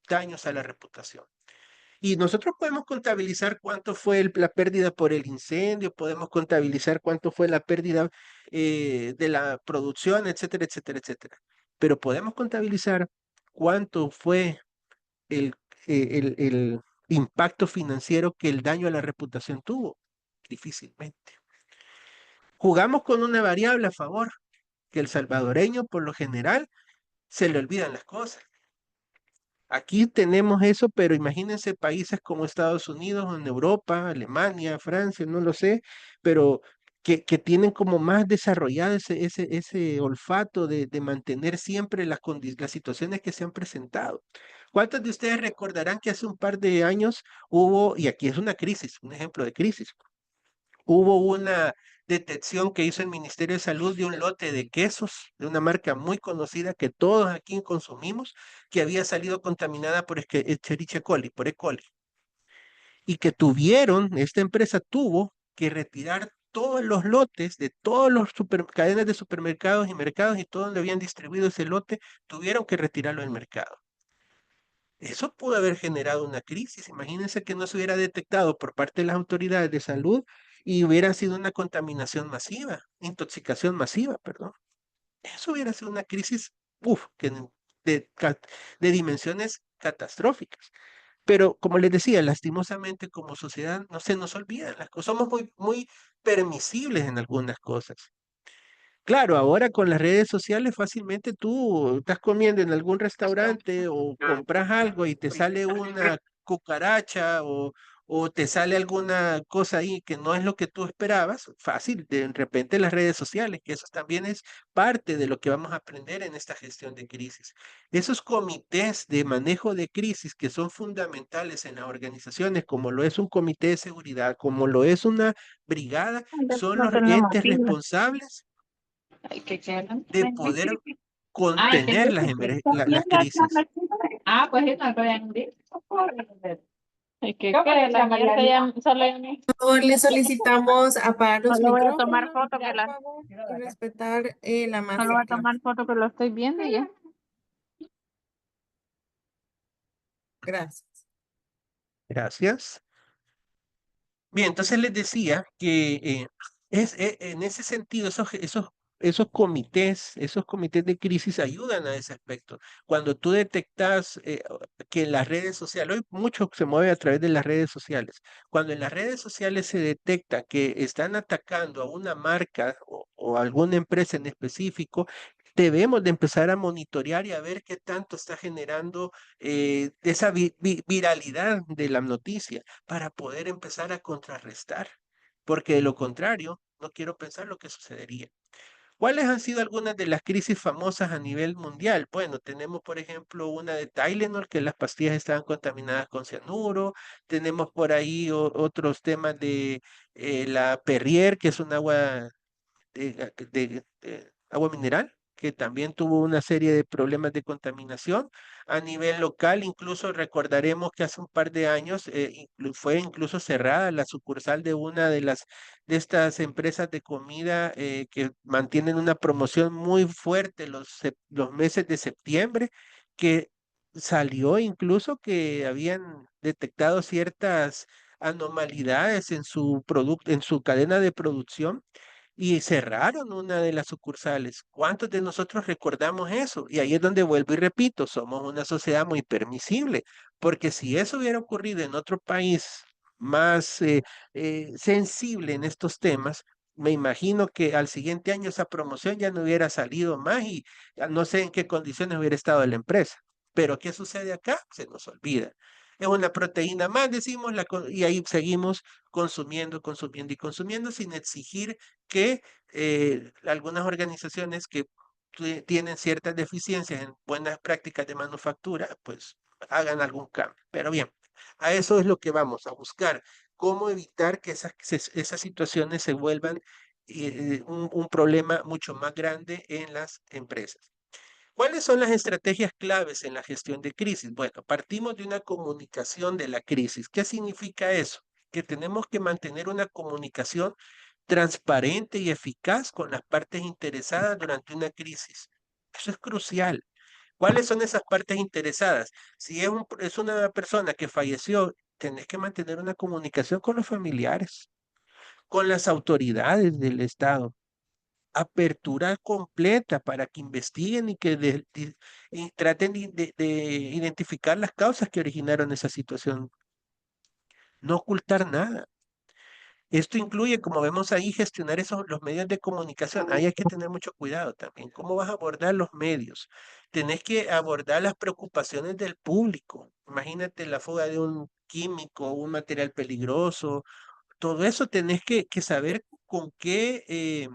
daños a la reputación. Y nosotros podemos contabilizar cuánto fue la pérdida por el incendio, podemos contabilizar cuánto fue la pérdida de la producción, etcétera, etcétera, etcétera. Pero podemos contabilizar cuánto fue el, el impacto financiero que el daño a la reputación tuvo. Difícilmente. Jugamos con una variable a favor, que el salvadoreño por lo general se le olvidan las cosas. Aquí tenemos eso, pero imagínense países como Estados Unidos, en Europa, Alemania, Francia, no lo sé, pero que tienen como más desarrollado ese olfato de mantener siempre las situaciones que se han presentado. ¿Cuántos de ustedes recordarán que hace un par de años hubo, y aquí es una crisis, un ejemplo de crisis, hubo una detección que hizo el Ministerio de Salud de un lote de quesos de una marca muy conocida que todos aquí consumimos, que había salido contaminada por Escherichia coli, por E. coli, y que esta empresa tuvo que retirar todos los lotes de todos los cadenas de supermercados y mercados y todo donde habían distribuido ese lote, tuvieron que retirarlo del mercado. Eso pudo haber generado una crisis. Imagínense que no se hubiera detectado por parte de las autoridades de salud y hubiera sido una contaminación masiva, intoxicación masiva, perdón. Eso hubiera sido una crisis, de, de dimensiones catastróficas. Pero como les decía, lastimosamente como sociedad no se nos olvidan las cosas. Somos muy, muy permisibles en algunas cosas. Claro, ahora con las redes sociales fácilmente tú estás comiendo en algún restaurante o compras algo y te sale una cucaracha o te sale alguna cosa ahí que no es lo que tú esperabas, fácil, de repente las redes sociales, que eso también es parte de lo que vamos a aprender en esta gestión de crisis. Esos comités de manejo de crisis que son fundamentales en las organizaciones, como lo es un comité de seguridad, como lo es una brigada, son No los tenemos entes pila. responsables Hay que quedar. de poder Ay, que contener no se te las crisis. Ah, pues eso no pueden decir. Es que la mierda ya solo Por favor, le solicitamos apagar los solo voy a tomar micrófonos, foto que por la favor, y respetar la solo voy a masterclass. tomar foto que lo estoy viendo y ya. Gracias. Gracias. Bien, entonces les decía que en ese sentido, esos comités de crisis ayudan a ese aspecto. Cuando tú detectas que en las redes sociales, hoy mucho se mueve a través de las redes sociales, cuando en las redes sociales se detecta que están atacando a una marca o alguna empresa en específico, debemos de empezar a monitorear y a ver qué tanto está generando esa viralidad de la noticia para poder empezar a contrarrestar, porque de lo contrario, no quiero pensar lo que sucedería. ¿Cuáles han sido algunas de las crisis famosas a nivel mundial? Bueno, tenemos por ejemplo una de Tylenol, que las pastillas estaban contaminadas con cianuro, tenemos por ahí otros temas de la Perrier, que es un agua agua mineral, que también tuvo una serie de problemas de contaminación. A nivel local, incluso recordaremos que hace un par de años fue incluso cerrada la sucursal de una de estas empresas de comida que mantienen una promoción muy fuerte los meses de septiembre, que salió incluso que habían detectado ciertas anomalidades en su cadena de producción y cerraron una de las sucursales. ¿Cuántos de nosotros recordamos eso? Y ahí es donde vuelvo y repito, somos una sociedad muy permisible, porque si eso hubiera ocurrido en otro país más sensible en estos temas, me imagino que al siguiente año esa promoción ya no hubiera salido más y ya no sé en qué condiciones hubiera estado la empresa. Pero ¿qué sucede acá? Se nos olvida. Es una proteína más, decimos, y ahí seguimos consumiendo, consumiendo y consumiendo sin exigir que algunas organizaciones que tienen ciertas deficiencias en buenas prácticas de manufactura, pues hagan algún cambio. Pero bien, a eso es lo que vamos a buscar, cómo evitar que esas situaciones se vuelvan un problema mucho más grande en las empresas. ¿Cuáles son las estrategias claves en la gestión de crisis? Bueno, partimos de una comunicación de la crisis. ¿Qué significa eso? Que tenemos que mantener una comunicación transparente y eficaz con las partes interesadas durante una crisis. Eso es crucial. ¿Cuáles son esas partes interesadas? Si es una persona que falleció, tenés que mantener una comunicación con los familiares, con las autoridades del Estado, apertura completa para que investiguen y que y traten de identificar las causas que originaron esa situación. No ocultar nada. Esto incluye, como vemos ahí, gestionar los medios de comunicación. Ahí hay que tener mucho cuidado también. ¿Cómo vas a abordar los medios? Tenés que abordar las preocupaciones del público. Imagínate la fuga de un químico, un material peligroso. Todo eso tenés que saber con qué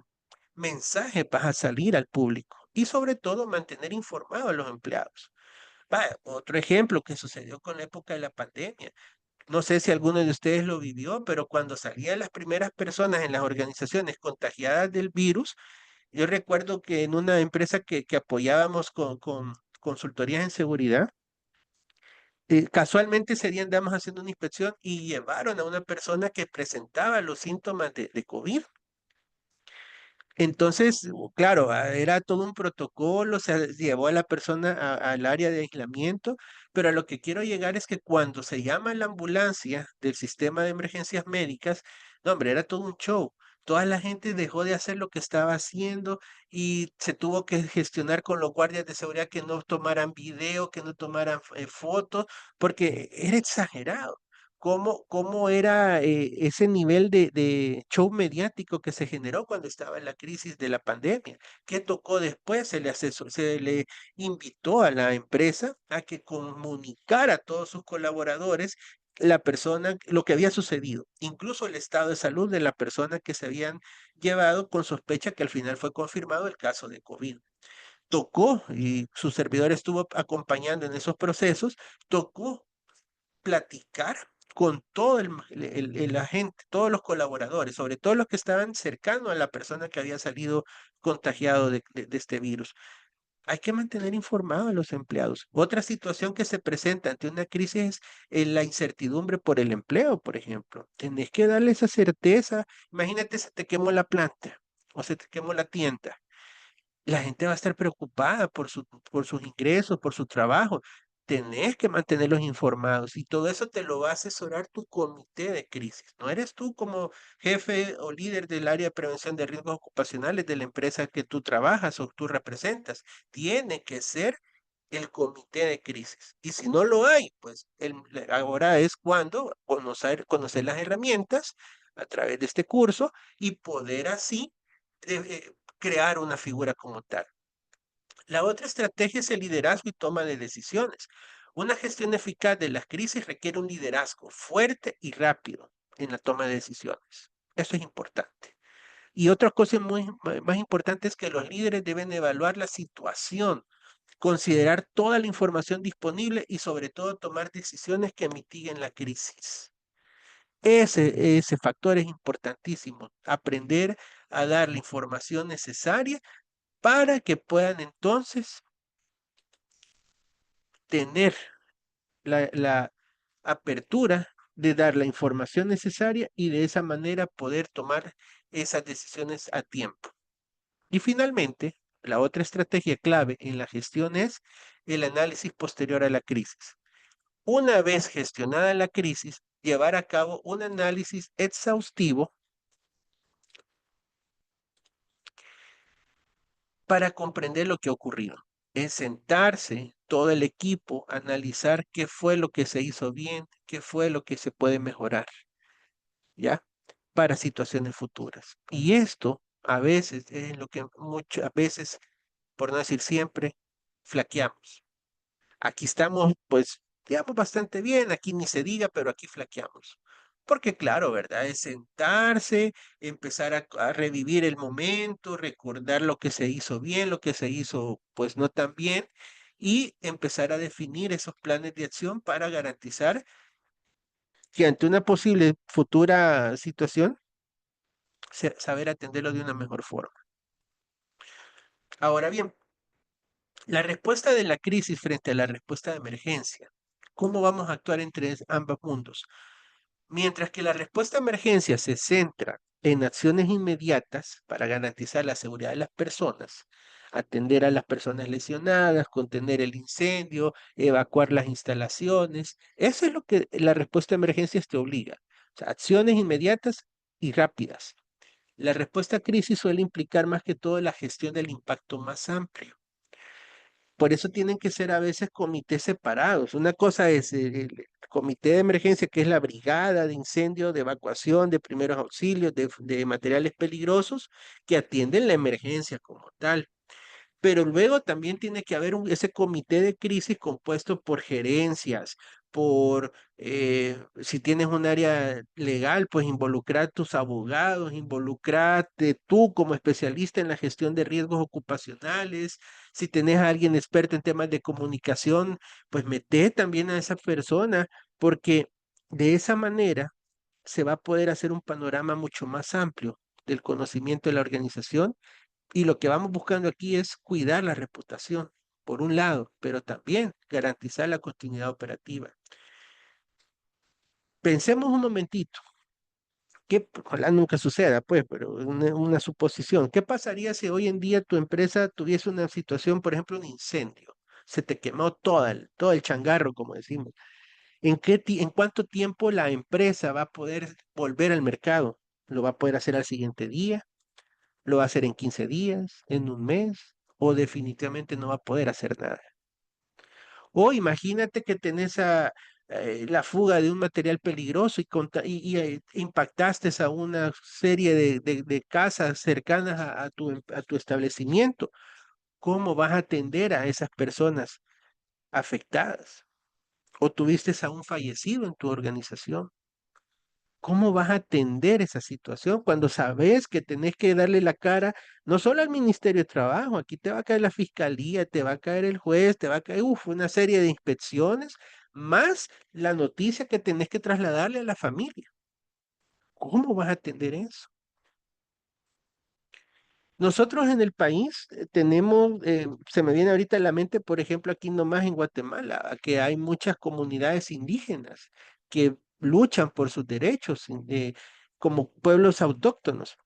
mensaje vas a salir al público. Y sobre todo mantener informados a los empleados. Otro ejemplo que sucedió con la época de la pandemia. No sé si alguno de ustedes lo vivió, pero cuando salían las primeras personas en las organizaciones contagiadas del virus, yo recuerdo que en una empresa que apoyábamos con consultorías en seguridad, casualmente ese día andamos haciendo una inspección y llevaron a una persona que presentaba los síntomas de COVID. Entonces, claro, era todo un protocolo, se llevó a la persona al área de aislamiento, pero a lo que quiero llegar es que cuando se llama la ambulancia del sistema de emergencias médicas, no, hombre, era todo un show. Toda la gente dejó de hacer lo que estaba haciendo y se tuvo que gestionar con los guardias de seguridad que no tomaran video, que no tomaran fotos, porque era exagerado. ¿Cómo era ese nivel de show mediático que se generó cuando estaba en la crisis de la pandemia? ¿Qué tocó después? Se le invitó a la empresa a que comunicara a todos sus colaboradores lo que había sucedido, incluso el estado de salud de la persona que se habían llevado con sospecha que al final fue confirmado el caso de COVID. Tocó, y su servidor estuvo acompañando en esos procesos, tocó platicar con todo la gente, todos los colaboradores, sobre todo los que estaban cercanos a la persona que había salido contagiado de este virus. Hay que mantener informados a los empleados. Otra situación que se presenta ante una crisis es la incertidumbre por el empleo, por ejemplo. Tenés que darle esa certeza. Imagínate, se te quemó la planta o se te quemó la tienda. La gente va a estar preocupada por sus ingresos, por su trabajo. Tenés que mantenerlos informados y todo eso te lo va a asesorar tu comité de crisis. No eres tú como jefe o líder del área de prevención de riesgos ocupacionales de la empresa que tú trabajas o tú representas. Tiene que ser el comité de crisis. Y si no lo hay, pues ahora es cuando conocer las herramientas a través de este curso y poder así crear una figura como tal. La otra estrategia es el liderazgo y toma de decisiones. Una gestión eficaz de las crisis requiere un liderazgo fuerte y rápido en la toma de decisiones. Eso es importante. Y otra cosa más importante es que los líderes deben evaluar la situación, considerar toda la información disponible y sobre todo tomar decisiones que mitiguen la crisis. Ese factor es importantísimo, aprender a dar la información necesaria para que puedan entonces tener la apertura de dar la información necesaria y de esa manera poder tomar esas decisiones a tiempo. Y finalmente, la otra estrategia clave en la gestión es el análisis posterior a la crisis. Una vez gestionada la crisis, llevar a cabo un análisis exhaustivo para comprender lo que ha ocurrido. Es sentarse todo el equipo, analizar qué fue lo que se hizo bien, qué fue lo que se puede mejorar, ¿ya? Para situaciones futuras. Y esto a veces es lo que muchas veces, por no decir siempre, flaqueamos. Aquí estamos, pues, digamos, bastante bien, aquí ni se diga, pero aquí flaqueamos. Porque claro, ¿verdad? Es sentarse, empezar a revivir el momento, recordar lo que se hizo bien, lo que se hizo, pues, no tan bien, y empezar a definir esos planes de acción para garantizar que ante una posible futura situación, saber atenderlo de una mejor forma. Ahora bien, la respuesta de la crisis frente a la respuesta de emergencia. ¿Cómo vamos a actuar entre ambos mundos? Mientras que la respuesta a emergencia se centra en acciones inmediatas para garantizar la seguridad de las personas, atender a las personas lesionadas, contener el incendio, evacuar las instalaciones, eso es lo que la respuesta a emergencias te obliga. O sea, acciones inmediatas y rápidas. La respuesta a crisis suele implicar más que todo la gestión del impacto más amplio. Por eso tienen que ser a veces comités separados. Una cosa es el comité de emergencia, que es la brigada de incendio, de evacuación, de primeros auxilios, de materiales peligrosos, que atienden la emergencia como tal. Pero luego también tiene que haber ese comité de crisis compuesto por gerencias, si tienes un área legal, pues involucrar a tus abogados, involucrarte tú como especialista en la gestión de riesgos ocupacionales. Si tenés a alguien experto en temas de comunicación, pues meté también a esa persona, porque de esa manera se va a poder hacer un panorama mucho más amplio del conocimiento de la organización y lo que vamos buscando aquí es cuidar la reputación, por un lado, pero también garantizar la continuidad operativa. Pensemos un momentito, que ojalá nunca suceda, pues, pero una suposición. ¿Qué pasaría si hoy en día tu empresa tuviese una situación, por ejemplo, un incendio? Se te quemó todo el changarro, como decimos. ¿En cuánto tiempo la empresa va a poder volver al mercado? ¿Lo va a poder hacer al siguiente día? ¿Lo va a hacer en 15 días, en un mes, o definitivamente no va a poder hacer nada? O imagínate que tenés la fuga de un material peligroso y impactaste a una serie de casas cercanas a tu establecimiento. ¿Cómo vas a atender a esas personas afectadas? ¿O tuviste a un fallecido en tu organización? ¿Cómo vas a atender esa situación cuando sabes que tenés que darle la cara no solo al Ministerio de Trabajo? Aquí te va a caer la fiscalía, te va a caer el juez, te va a caer una serie de inspecciones, más la noticia que tenés que trasladarle a la familia. ¿Cómo vas a atender eso? Nosotros en el país tenemos, se me viene ahorita a la mente, por ejemplo, aquí nomás en Guatemala, que hay muchas comunidades indígenas que luchan por sus derechos como pueblos autóctonos.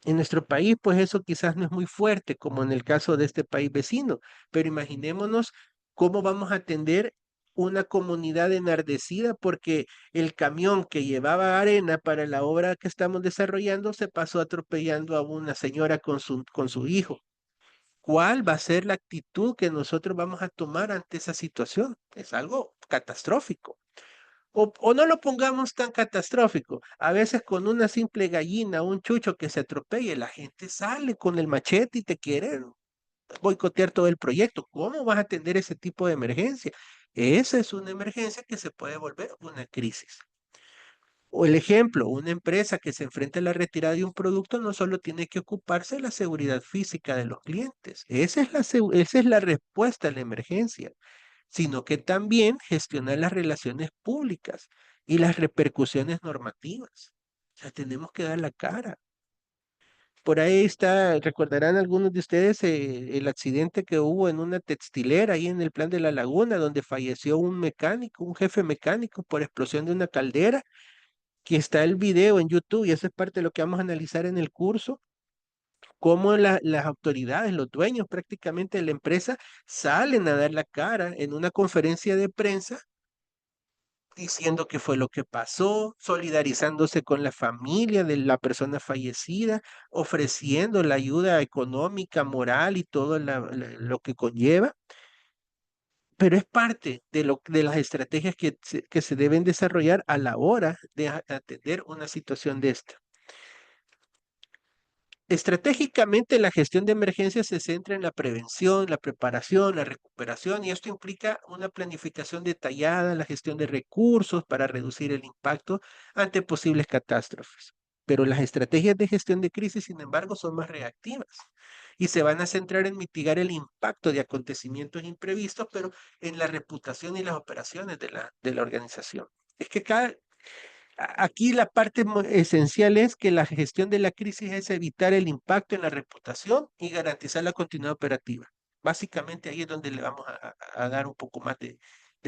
En nuestro país, pues eso quizás no es muy fuerte, como en el caso de este país vecino, pero imaginémonos cómo vamos a atender una comunidad enardecida porque el camión que llevaba arena para la obra que estamos desarrollando se pasó atropellando a una señora con su hijo. ¿Cuál va a ser la actitud que nosotros vamos a tomar ante esa situación? Es algo catastrófico. O no lo pongamos tan catastrófico. A veces con una simple gallina, un chucho que se atropelle, la gente sale con el machete y te quiere boicotear todo el proyecto. ¿Cómo vas a atender ese tipo de emergencia? Esa es una emergencia que se puede volver una crisis. O el ejemplo, una empresa que se enfrenta a la retirada de un producto no solo tiene que ocuparse de la seguridad física de los clientes. Esa es la respuesta a la emergencia, sino que también gestionar las relaciones públicas y las repercusiones normativas. O sea, tenemos que dar la cara. Por ahí está, recordarán algunos de ustedes el accidente que hubo en una textilera ahí en el Plan de la Laguna, donde falleció un mecánico, un jefe mecánico por explosión de una caldera, que está el video en YouTube y eso es parte de lo que vamos a analizar en el curso, cómo las autoridades, los dueños prácticamente de la empresa salen a dar la cara en una conferencia de prensa diciendo qué fue lo que pasó, solidarizándose con la familia de la persona fallecida, ofreciendo la ayuda económica, moral y todo lo que conlleva. Pero es parte de las estrategias que se deben desarrollar a la hora de atender una situación de esta. Estratégicamente, la gestión de emergencias se centra en la prevención, la preparación, la recuperación, y esto implica una planificación detallada, la gestión de recursos para reducir el impacto ante posibles catástrofes. Pero las estrategias de gestión de crisis, sin embargo, son más reactivas y se van a centrar en mitigar el impacto de acontecimientos imprevistos, pero en la reputación y las operaciones de la organización. Es que aquí la parte esencial es que la gestión de la crisis es evitar el impacto en la reputación y garantizar la continuidad operativa. Básicamente ahí es donde le vamos a dar un poco más de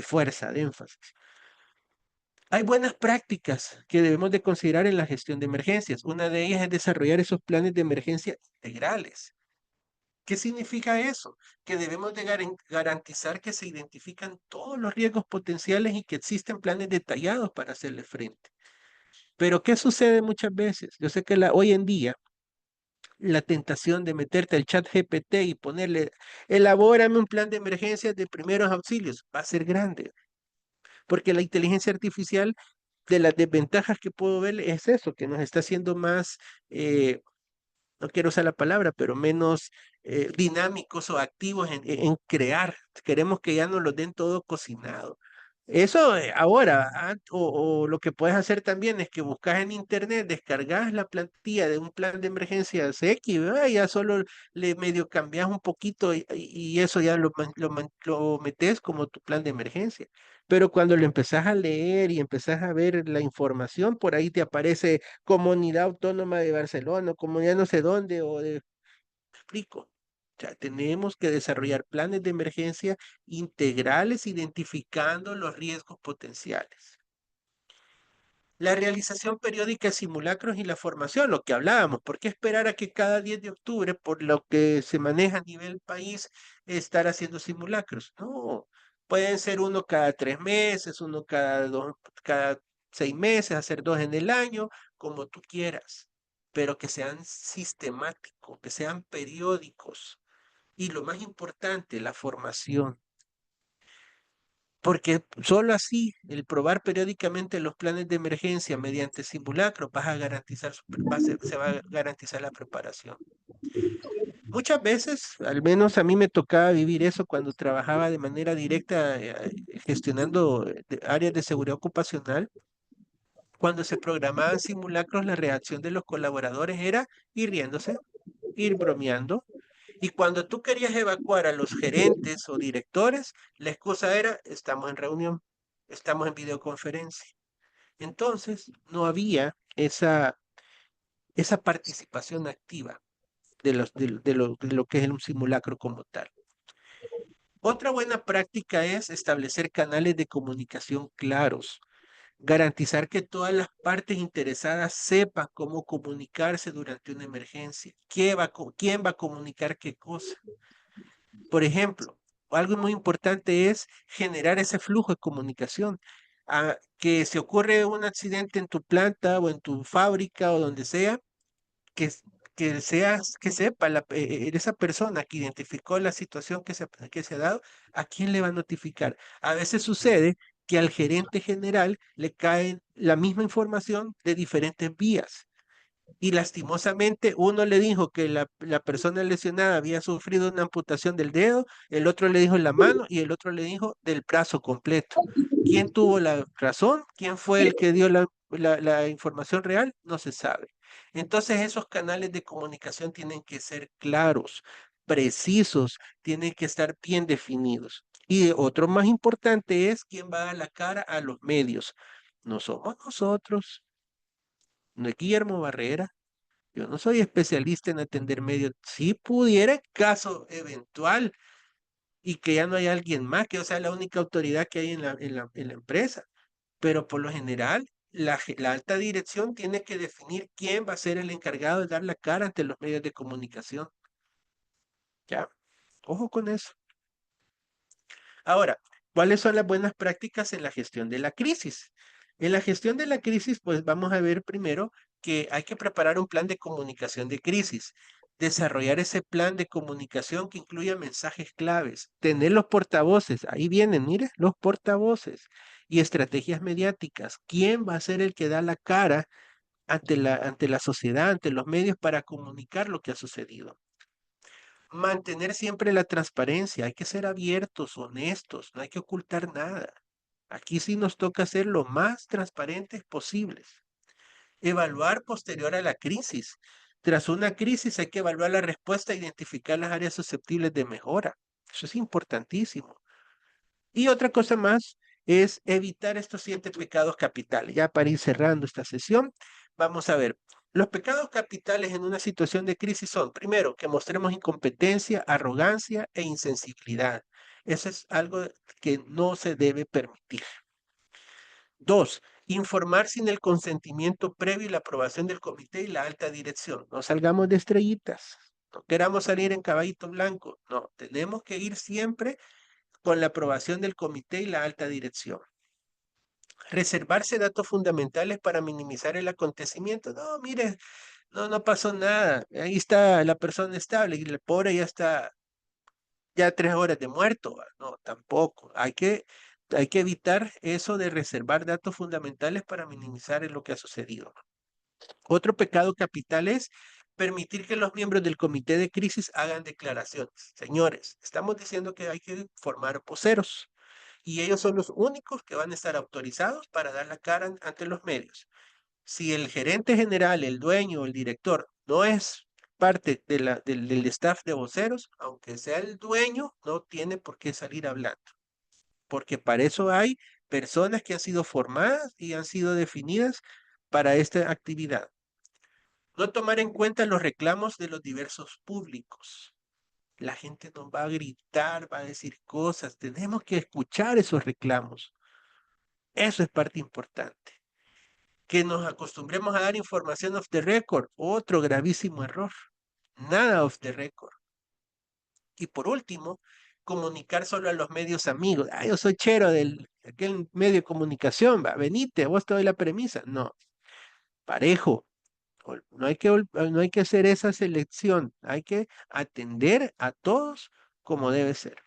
fuerza, de énfasis. Hay buenas prácticas que debemos de considerar en la gestión de emergencias. Una de ellas es desarrollar esos planes de emergencia integrales. ¿Qué significa eso? Que debemos de garantizar que se identifican todos los riesgos potenciales y que existen planes detallados para hacerle frente. Pero ¿qué sucede muchas veces? Yo sé que hoy en día la tentación de meterte al chat GPT y ponerle, elabórame un plan de emergencias de primeros auxilios, va a ser grande, porque la inteligencia artificial, de las desventajas que puedo ver es eso, que nos está haciendo más, no quiero usar la palabra, pero menos dinámicos o activos en crear. Queremos que ya nos lo den todo cocinado. Eso ahora, o lo que puedes hacer también es que buscas en internet, descargas la plantilla de un plan de emergencias X, ¿verdad? Y ya solo le medio cambias un poquito y eso ya lo metes como tu plan de emergencia. Pero cuando lo empezás a leer y empezás a ver la información, por ahí te aparece Comunidad Autónoma de Barcelona, Comunidad no sé dónde, explico. O sea, tenemos que desarrollar planes de emergencia integrales identificando los riesgos potenciales. La realización periódica de simulacros y la formación, lo que hablábamos. ¿Por qué esperar a que cada 10 de octubre, por lo que se maneja a nivel país, estar haciendo simulacros? No, pueden ser uno cada 3 meses, uno cada 6 meses, hacer 2 en el año, como tú quieras, pero que sean sistemáticos, que sean periódicos. Y lo más importante, la formación. Porque solo así, el probar periódicamente los planes de emergencia mediante simulacros, vas a garantizar, se va a garantizar la preparación. Muchas veces, al menos a mí me tocaba vivir eso cuando trabajaba de manera directa gestionando áreas de seguridad ocupacional. Cuando se programaban simulacros, la reacción de los colaboradores era ir riéndose, ir bromeando. Y cuando tú querías evacuar a los gerentes o directores, la excusa era, estamos en reunión, estamos en videoconferencia. Entonces, no había esa participación activa de lo que es un simulacro como tal. Otra buena práctica es establecer canales de comunicación claros, garantizar que todas las partes interesadas sepan cómo comunicarse durante una emergencia, quién va a comunicar qué cosa. Por ejemplo, algo muy importante es generar ese flujo de comunicación. Que si ocurre un accidente en tu planta o en tu fábrica o donde sea, que, que sepa esa persona que identificó la situación que se ha dado, ¿a quién le va a notificar? A veces sucede que al gerente general le cae la misma información de diferentes vías. Y lastimosamente uno le dijo que la persona lesionada había sufrido una amputación del dedo, el otro le dijo la mano y el otro le dijo del brazo completo. ¿Quién tuvo la razón? ¿Quién fue el que dio la información real? No se sabe. Entonces esos canales de comunicación tienen que ser claros, precisos, tienen que estar bien definidos. Y otro más importante es quién va a dar la cara a los medios. No somos nosotros, no es Guillermo Barrera. Yo no soy especialista en atender medios. Si pudiera, en caso eventual, y que ya no haya alguien más, que sea la única autoridad que hay en la empresa. Pero por lo general, la alta dirección tiene que definir quién va a ser el encargado de dar la cara ante los medios de comunicación. Ya, ojo con eso. Ahora, ¿Cuáles son las buenas prácticas en la gestión de la crisis? En la gestión de la crisis, pues vamos a ver primero que hay que preparar un plan de comunicación de crisis, desarrollar ese plan de comunicación que incluya mensajes claves, tener los portavoces, ahí vienen, mire, los portavoces y estrategias mediáticas. ¿Quién va a ser el que da la cara ante la sociedad, ante los medios para comunicar lo que ha sucedido? Mantener siempre la transparencia, hay que ser abiertos, honestos, no hay que ocultar nada. Aquí sí nos toca ser lo más transparentes posibles. Evaluar posterior a la crisis. Tras una crisis hay que evaluar la respuesta e identificar las áreas susceptibles de mejora. Eso es importantísimo. Y otra cosa más es evitar estos 7 pecados capitales. Ya para ir cerrando esta sesión, vamos a ver. Los pecados capitales en una situación de crisis son, primero, que mostremos incompetencia, arrogancia e insensibilidad. Eso es algo que no se debe permitir. 2, informar sin el consentimiento previo y la aprobación del comité y la alta dirección. No salgamos de estrellitas. No queramos salir en caballito blanco. No, tenemos que ir siempre con la aprobación del comité y la alta dirección. Reservarse datos fundamentales para minimizar el acontecimiento. No, mire, no pasó nada. Ahí está la persona estable y el pobre ya está, ya 3 horas de muerto. No, tampoco. Hay que evitar eso de reservar datos fundamentales para minimizar lo que ha sucedido. Otro pecado capital es permitir que los miembros del comité de crisis hagan declaraciones. Señores, estamos diciendo que hay que formar voceros y ellos son los únicos que van a estar autorizados para dar la cara ante los medios. Si el gerente general, el dueño, el director no es parte del staff de voceros, aunque sea el dueño, no tiene por qué salir hablando, porque para eso hay personas que han sido formadas y han sido definidas para esta actividad. No tomar en cuenta los reclamos de los diversos públicos. La gente nos va a gritar, va a decir cosas. Tenemos que escuchar esos reclamos. Eso es parte importante. Que nos acostumbremos a dar información off the record. Otro gravísimo error. Nada off the record. Y por último, comunicar solo a los medios amigos. Ah, yo soy chero de aquel medio de comunicación. Va, venite, vos te doy la premisa. No, parejo. No hay que hacer esa selección. Hay que atender a todos como debe ser.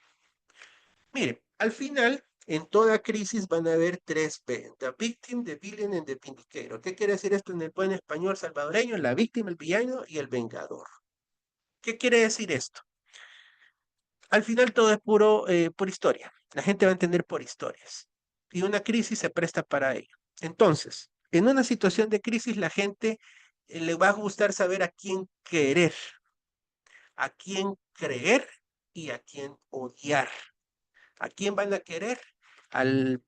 Mire, al final, en toda crisis van a haber 3 P. The victim, the villain and the vindicator. ¿Qué quiere decir esto en el buen español salvadoreño? La víctima, el villano y el vengador. ¿Qué quiere decir esto? Al final todo es por historia. La gente va a entender por historias. Y una crisis se presta para ello. Entonces, en una situación de crisis, la gente le va a gustar saber a quién querer, a quién creer y a quién odiar. ¿A quién van a querer? Al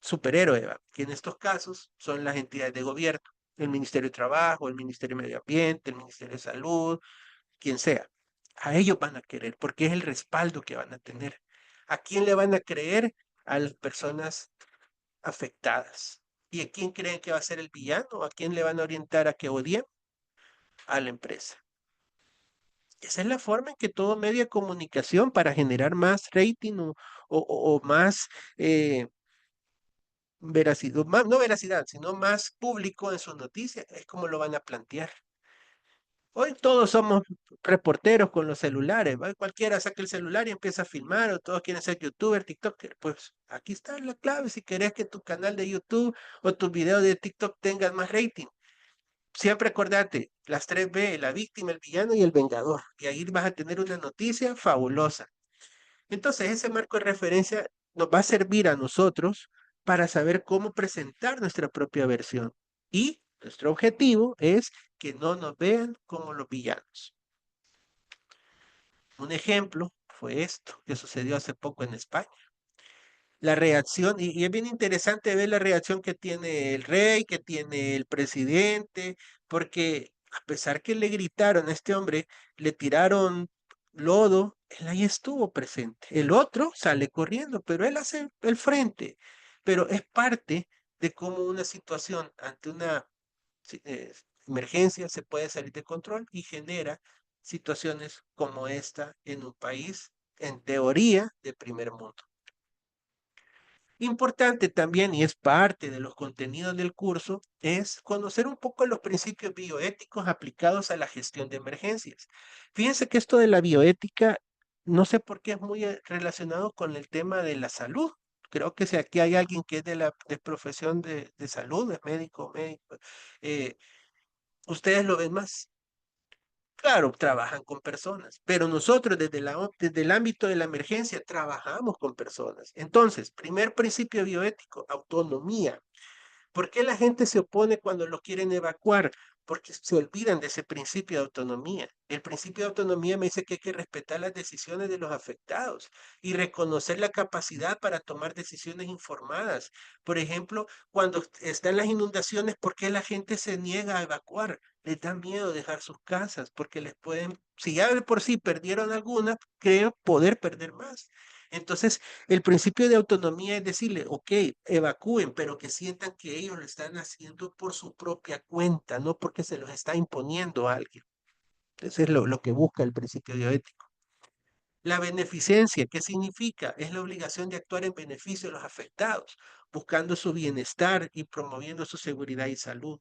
superhéroe, ¿va? Que en estos casos son las entidades de gobierno, el Ministerio de Trabajo, el Ministerio de Medio Ambiente, el Ministerio de Salud, quien sea. A ellos van a querer porque es el respaldo que van a tener. ¿A quién le van a creer? A las personas afectadas. ¿Y a quién creen que va a ser el villano? ¿A quién le van a orientar a que odien? A la empresa. Esa es la forma en que todo medio de comunicación para generar más rating o más veracidad, no veracidad, sino más público en sus noticias, es como lo van a plantear. Hoy todos somos reporteros con los celulares, ¿va? Cualquiera saca el celular y empieza a filmar, o todos quieren ser youtuber, tiktoker. Pues aquí está la clave si querés que tu canal de YouTube o tu video de TikTok tengan más rating. Siempre acordate, las 3 B, la víctima, el villano y el vengador. Y ahí vas a tener una noticia fabulosa. Entonces, ese marco de referencia nos va a servir a nosotros para saber cómo presentar nuestra propia versión. Y nuestro objetivo es que no nos vean como los villanos. Un ejemplo fue esto que sucedió hace poco en España. La reacción, y es bien interesante ver la reacción que tiene el rey, que tiene el presidente, porque a pesar que le gritaron a este hombre, le tiraron lodo, él ahí estuvo presente. El otro sale corriendo, pero él hace el frente. Pero es parte de cómo una situación ante una emergencia se puede salir de control y genera situaciones como esta en un país, en teoría, de primer mundo. Importante también, y es parte de los contenidos del curso, es conocer un poco los principios bioéticos aplicados a la gestión de emergencias. Fíjense que esto de la bioética, no sé por qué es muy relacionado con el tema de la salud. Creo que si aquí hay alguien que es de la profesión de salud, es médico, eh, ustedes lo ven más. Claro, trabajan con personas, pero nosotros desde el ámbito de la emergencia trabajamos con personas. Entonces, primer principio bioético, autonomía. ¿Por qué la gente se opone cuando lo quieren evacuar? Porque se olvidan de ese principio de autonomía. El principio de autonomía me dice que hay que respetar las decisiones de los afectados y reconocer la capacidad para tomar decisiones informadas. Por ejemplo, cuando están las inundaciones, ¿por qué la gente se niega a evacuar? Les da miedo dejar sus casas porque les pueden, si ya de por sí perdieron algunas, creen poder perder más. Entonces, el principio de autonomía es decirle, ok, evacúen, pero que sientan que ellos lo están haciendo por su propia cuenta, no porque se los está imponiendo a alguien. Eso es lo que busca el principio bioético. La beneficencia, ¿qué significa? Es la obligación de actuar en beneficio de los afectados, buscando su bienestar y promoviendo su seguridad y salud.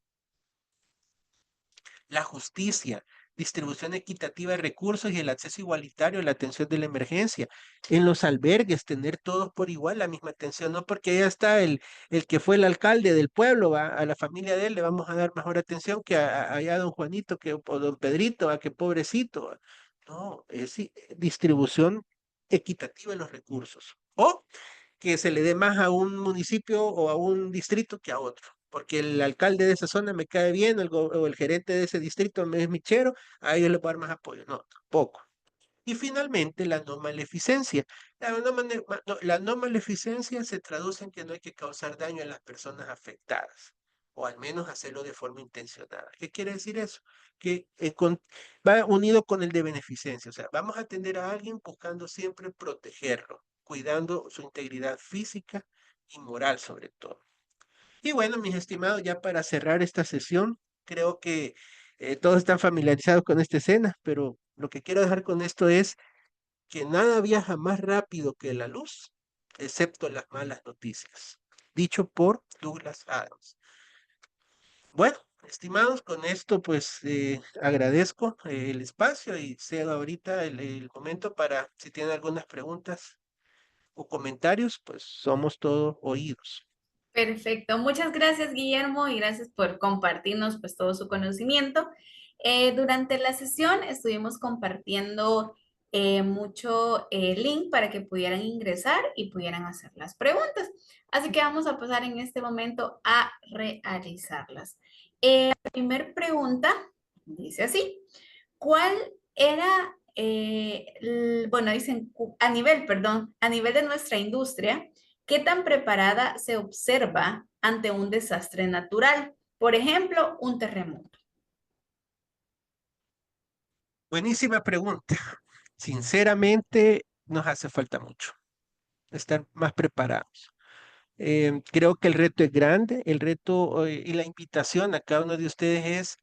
La justicia, distribución equitativa de recursos y el acceso igualitario a la atención de la emergencia. En los albergues, tener todos por igual la misma atención, no porque ya está el que fue el alcalde del pueblo, ¿va? A la familia de él le vamos a dar mejor atención que allá a don Juanito que, o don Pedrito, a que pobrecito. ¿Va? No, es distribución equitativa de los recursos. O que se le dé más a un municipio o a un distrito que a otro. Porque el alcalde de esa zona me cae bien, o el gerente de ese distrito me es michero, a ellos les voy a dar más apoyo. No, tampoco. Y finalmente, la no maleficencia. La no maleficencia se traduce en que no hay que causar daño a las personas afectadas, o al menos hacerlo de forma intencionada. ¿Qué quiere decir eso? Que va unido con el de beneficencia. O sea, vamos a atender a alguien buscando siempre protegerlo, cuidando su integridad física y moral sobre todo. Y bueno, mis estimados, ya para cerrar esta sesión, creo que todos están familiarizados con esta escena, pero lo que quiero dejar con esto es que nada viaja más rápido que la luz, excepto las malas noticias. Dicho por Douglas Adams. Bueno, estimados, con esto pues agradezco el espacio y cedo ahorita el momento para si tienen algunas preguntas o comentarios, pues somos todos oídos. Perfecto. Muchas gracias, Guillermo, y gracias por compartirnos pues todo su conocimiento. Durante la sesión estuvimos compartiendo mucho link para que pudieran ingresar y pudieran hacer las preguntas. Así que vamos a pasar en este momento a realizarlas. La primera pregunta dice así: ¿cuál era, bueno, dicen a nivel de nuestra industria, qué tan preparada se observa ante un desastre natural? Por ejemplo, un terremoto. Buenísima pregunta. Sinceramente, nos hace falta mucho estar más preparados. Creo que el reto es grande, el reto y la invitación a cada uno de ustedes es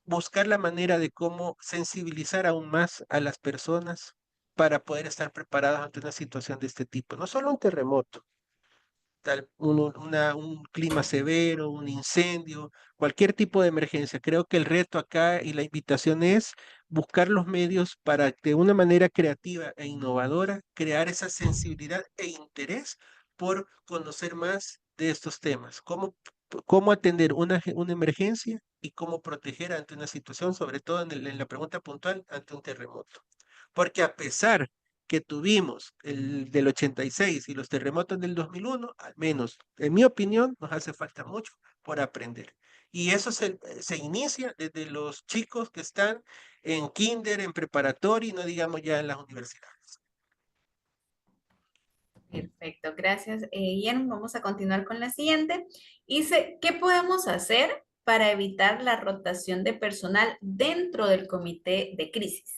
buscar la manera de cómo sensibilizar aún más a las personas para poder estar preparados ante una situación de este tipo. No solo un terremoto, un clima severo, un incendio, cualquier tipo de emergencia. Creo que el reto acá y la invitación es buscar los medios para de una manera creativa e innovadora crear esa sensibilidad e interés por conocer más de estos temas. Cómo atender una emergencia y cómo proteger ante una situación, sobre todo en la pregunta puntual, ante un terremoto. Porque a pesar que tuvimos el del 86 y los terremotos del 2001, al menos en mi opinión, nos hace falta mucho por aprender. Y eso se inicia desde los chicos que están en kinder, en preparatoria y no digamos ya en las universidades. Perfecto, gracias, Guillermo. Vamos a continuar con la siguiente. Dice, ¿qué podemos hacer para evitar la rotación de personal dentro del comité de crisis?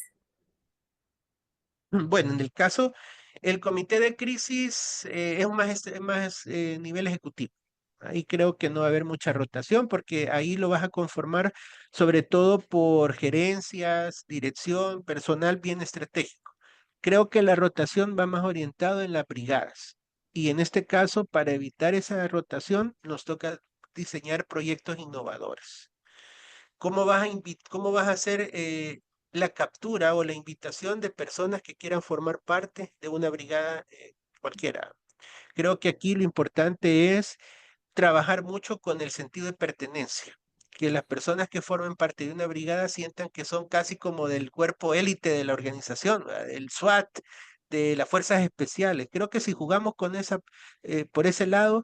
Bueno, en el caso, el comité de crisis es más nivel ejecutivo. Ahí creo que no va a haber mucha rotación porque ahí lo vas a conformar sobre todo por gerencias, dirección, personal bien estratégico. Creo que la rotación va más orientado en las brigadas. Y en este caso, para evitar esa rotación, nos toca diseñar proyectos innovadores. ¿Cómo vas a hacer la captura o la invitación de personas que quieran formar parte de una brigada cualquiera? Creo que aquí lo importante es trabajar mucho con el sentido de pertenencia, que las personas que formen parte de una brigada sientan que son casi como del cuerpo élite de la organización, ¿verdad? Del SWAT, de las fuerzas especiales. Creo que si jugamos con por ese lado,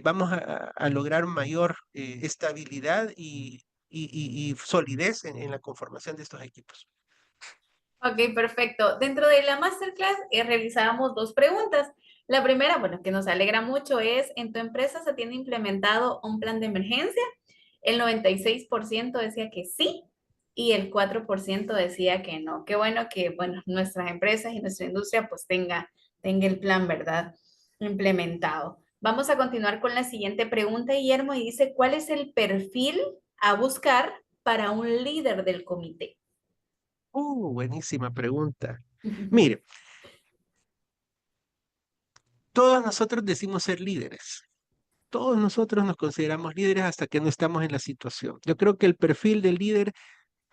vamos a lograr mayor estabilidad y solidez en la conformación de estos equipos. Ok, perfecto. Dentro de la masterclass revisábamos dos preguntas. La primera, bueno, que nos alegra mucho es, ¿en tu empresa se tiene implementado un plan de emergencia? El 96% decía que sí y el 4% decía que no. Qué bueno que, bueno, nuestras empresas y nuestra industria pues tenga el plan, ¿verdad? Implementado. Vamos a continuar con la siguiente pregunta, Guillermo, y dice, ¿cuál es el perfil a buscar para un líder del comité? Buenísima pregunta. Mire, todos nosotros decimos ser líderes. Todos nosotros nos consideramos líderes hasta que no estamos en la situación. Yo creo que el perfil del líder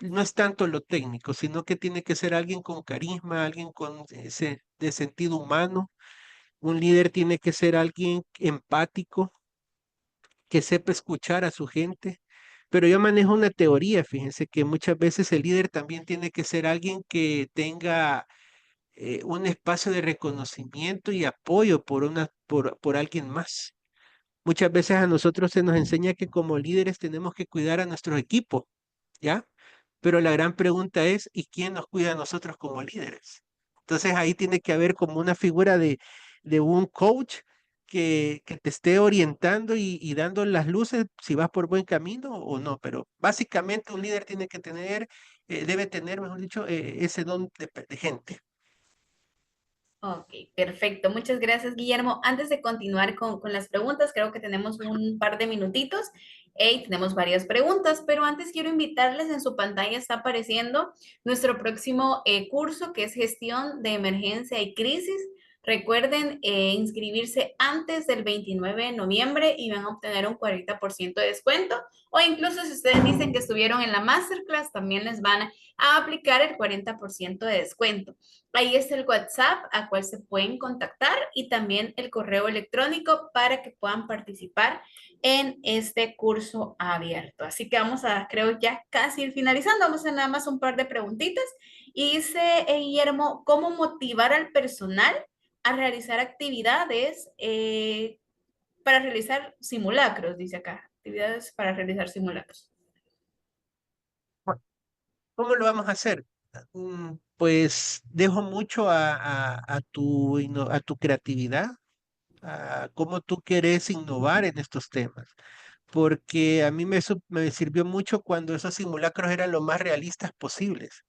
no es tanto lo técnico, sino que tiene que ser alguien con carisma, alguien con ese de sentido humano. Un líder tiene que ser alguien empático, que sepa escuchar a su gente. Pero yo manejo una teoría, fíjense que muchas veces el líder también tiene que ser alguien que tenga un espacio de reconocimiento y apoyo por alguien más. Muchas veces a nosotros se nos enseña que como líderes tenemos que cuidar a nuestros equipos, ¿ya? Pero la gran pregunta es, ¿y quién nos cuida a nosotros como líderes? Entonces ahí tiene que haber como una figura de un coach que te esté orientando y dando las luces si vas por buen camino o no. Pero básicamente un líder tiene que tener, debe tener, mejor dicho, ese don de gente. Ok, perfecto. Muchas gracias, Guillermo. Antes de continuar con las preguntas, creo que tenemos un par de minutitos y tenemos varias preguntas, pero antes quiero invitarles, en su pantalla está apareciendo nuestro próximo curso que es gestión de emergencia y crisis. Recuerden inscribirse antes del 29 de noviembre y van a obtener un 40% de descuento. O incluso si ustedes dicen que estuvieron en la masterclass, también les van a aplicar el 40% de descuento. Ahí está el WhatsApp a cual se pueden contactar y también el correo electrónico para que puedan participar en este curso abierto. Así que vamos a, creo ya casi ir finalizando, vamos a hacer nada más un par de preguntitas. Y dice Guillermo, ¿cómo motivar al personal a realizar actividades para realizar simulacros? Dice acá, actividades para realizar simulacros. ¿Cómo lo vamos a hacer? Pues dejo mucho a tu creatividad, a cómo tú quieres innovar en estos temas. Porque a mí me sirvió mucho cuando esos simulacros eran lo más realistas posibles.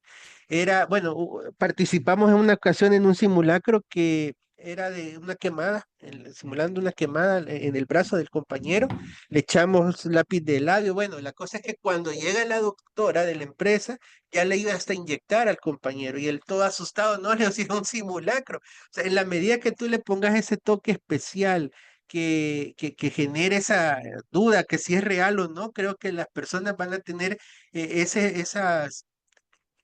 Bueno, participamos en una ocasión en un simulacro que era de una quemada, simulando una quemada en el brazo del compañero, le echamos lápiz de labio. Bueno, la cosa es que cuando llega la doctora de la empresa, ya le iba hasta inyectar al compañero y él todo asustado, no, le hacía un simulacro. O sea, en la medida que tú le pongas ese toque especial, que genere esa duda que si es real o no, creo que las personas van a tener esas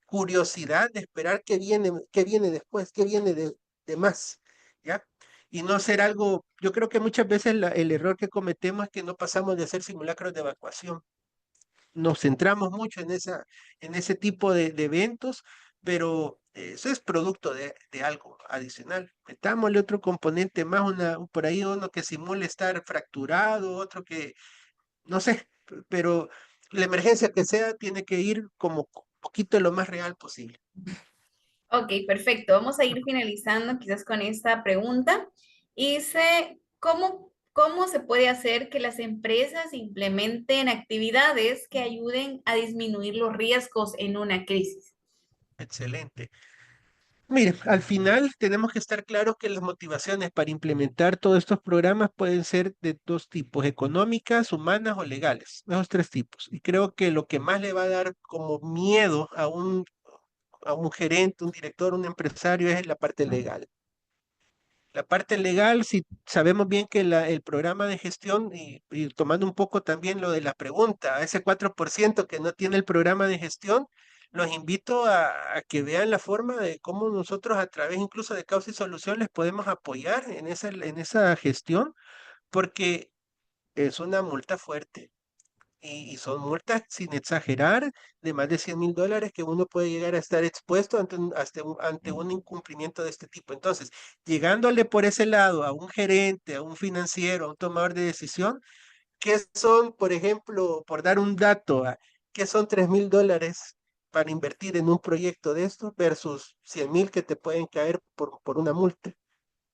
curiosidad de esperar qué viene después, qué viene de más, ¿ya? Y no ser algo, yo creo que muchas veces el error que cometemos es que no pasamos de hacer simulacros de evacuación. Nos centramos mucho en ese tipo de eventos, pero eso es producto de algo adicional. Metámosle otro componente más, por ahí uno que simule estar fracturado, otro que, no sé, pero la emergencia que sea tiene que ir como poquito lo más real posible. Ok, perfecto. Vamos a ir finalizando quizás con esta pregunta. Y dice, ¿cómo se puede hacer que las empresas implementen actividades que ayuden a disminuir los riesgos en una crisis? Excelente. Mire, al final tenemos que estar claros que las motivaciones para implementar todos estos programas pueden ser de dos tipos, económicas, humanas o legales, esos tres tipos. Y creo que lo que más le va a dar como miedo a un gerente, un director, un empresario es la parte legal. La parte legal, si sabemos bien que el programa de gestión, y tomando un poco también lo de la pregunta, a ese 4% que no tiene el programa de gestión, los invito a que vean la forma de cómo nosotros a través incluso de Causa y Solución les podemos apoyar en esa gestión, porque es una multa fuerte. Y son multas, sin exagerar, de más de $100,000 que uno puede llegar a estar expuesto ante un incumplimiento de este tipo. Entonces, llegándole por ese lado a un gerente, a un financiero, a un tomador de decisión, ¿qué son, por ejemplo, por dar un dato, qué son $3,000 para invertir en un proyecto de esto versus 100,000 que te pueden caer por una multa?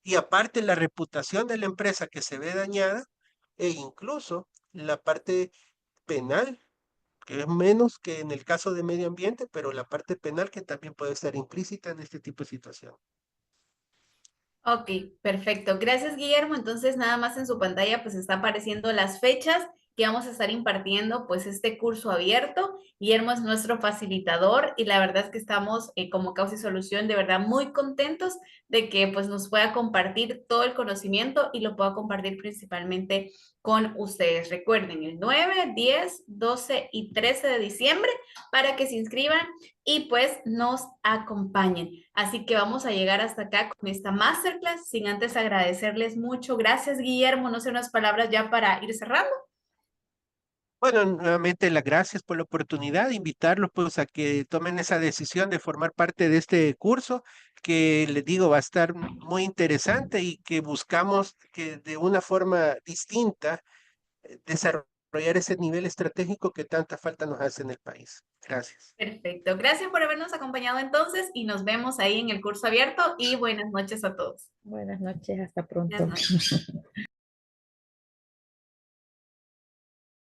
Y aparte la reputación de la empresa que se ve dañada e incluso la parte penal, que es menos que en el caso de medio ambiente, pero la parte penal que también puede estar implícita en este tipo de situación. Ok, perfecto. Gracias, Guillermo. Entonces, nada más en su pantalla, pues está apareciendo las fechas que vamos a estar impartiendo, pues este curso abierto. Guillermo es nuestro facilitador y la verdad es que estamos como Causa y Solución de verdad muy contentos de que pues nos pueda compartir todo el conocimiento y lo pueda compartir principalmente con ustedes. Recuerden, el 9, 10, 12 y 13 de diciembre para que se inscriban y pues nos acompañen. Así que vamos a llegar hasta acá con esta masterclass, sin antes agradecerles mucho. Gracias, Guillermo. No sé unas palabras ya para ir cerrando. Bueno, nuevamente las gracias por la oportunidad, invitarlos pues a que tomen esa decisión de formar parte de este curso, que les digo va a estar muy interesante y que buscamos que de una forma distinta desarrollar ese nivel estratégico que tanta falta nos hace en el país. Gracias. Perfecto. Gracias por habernos acompañado entonces y nos vemos ahí en el curso abierto y buenas noches a todos. Buenas noches, hasta Buenas pronto. noches.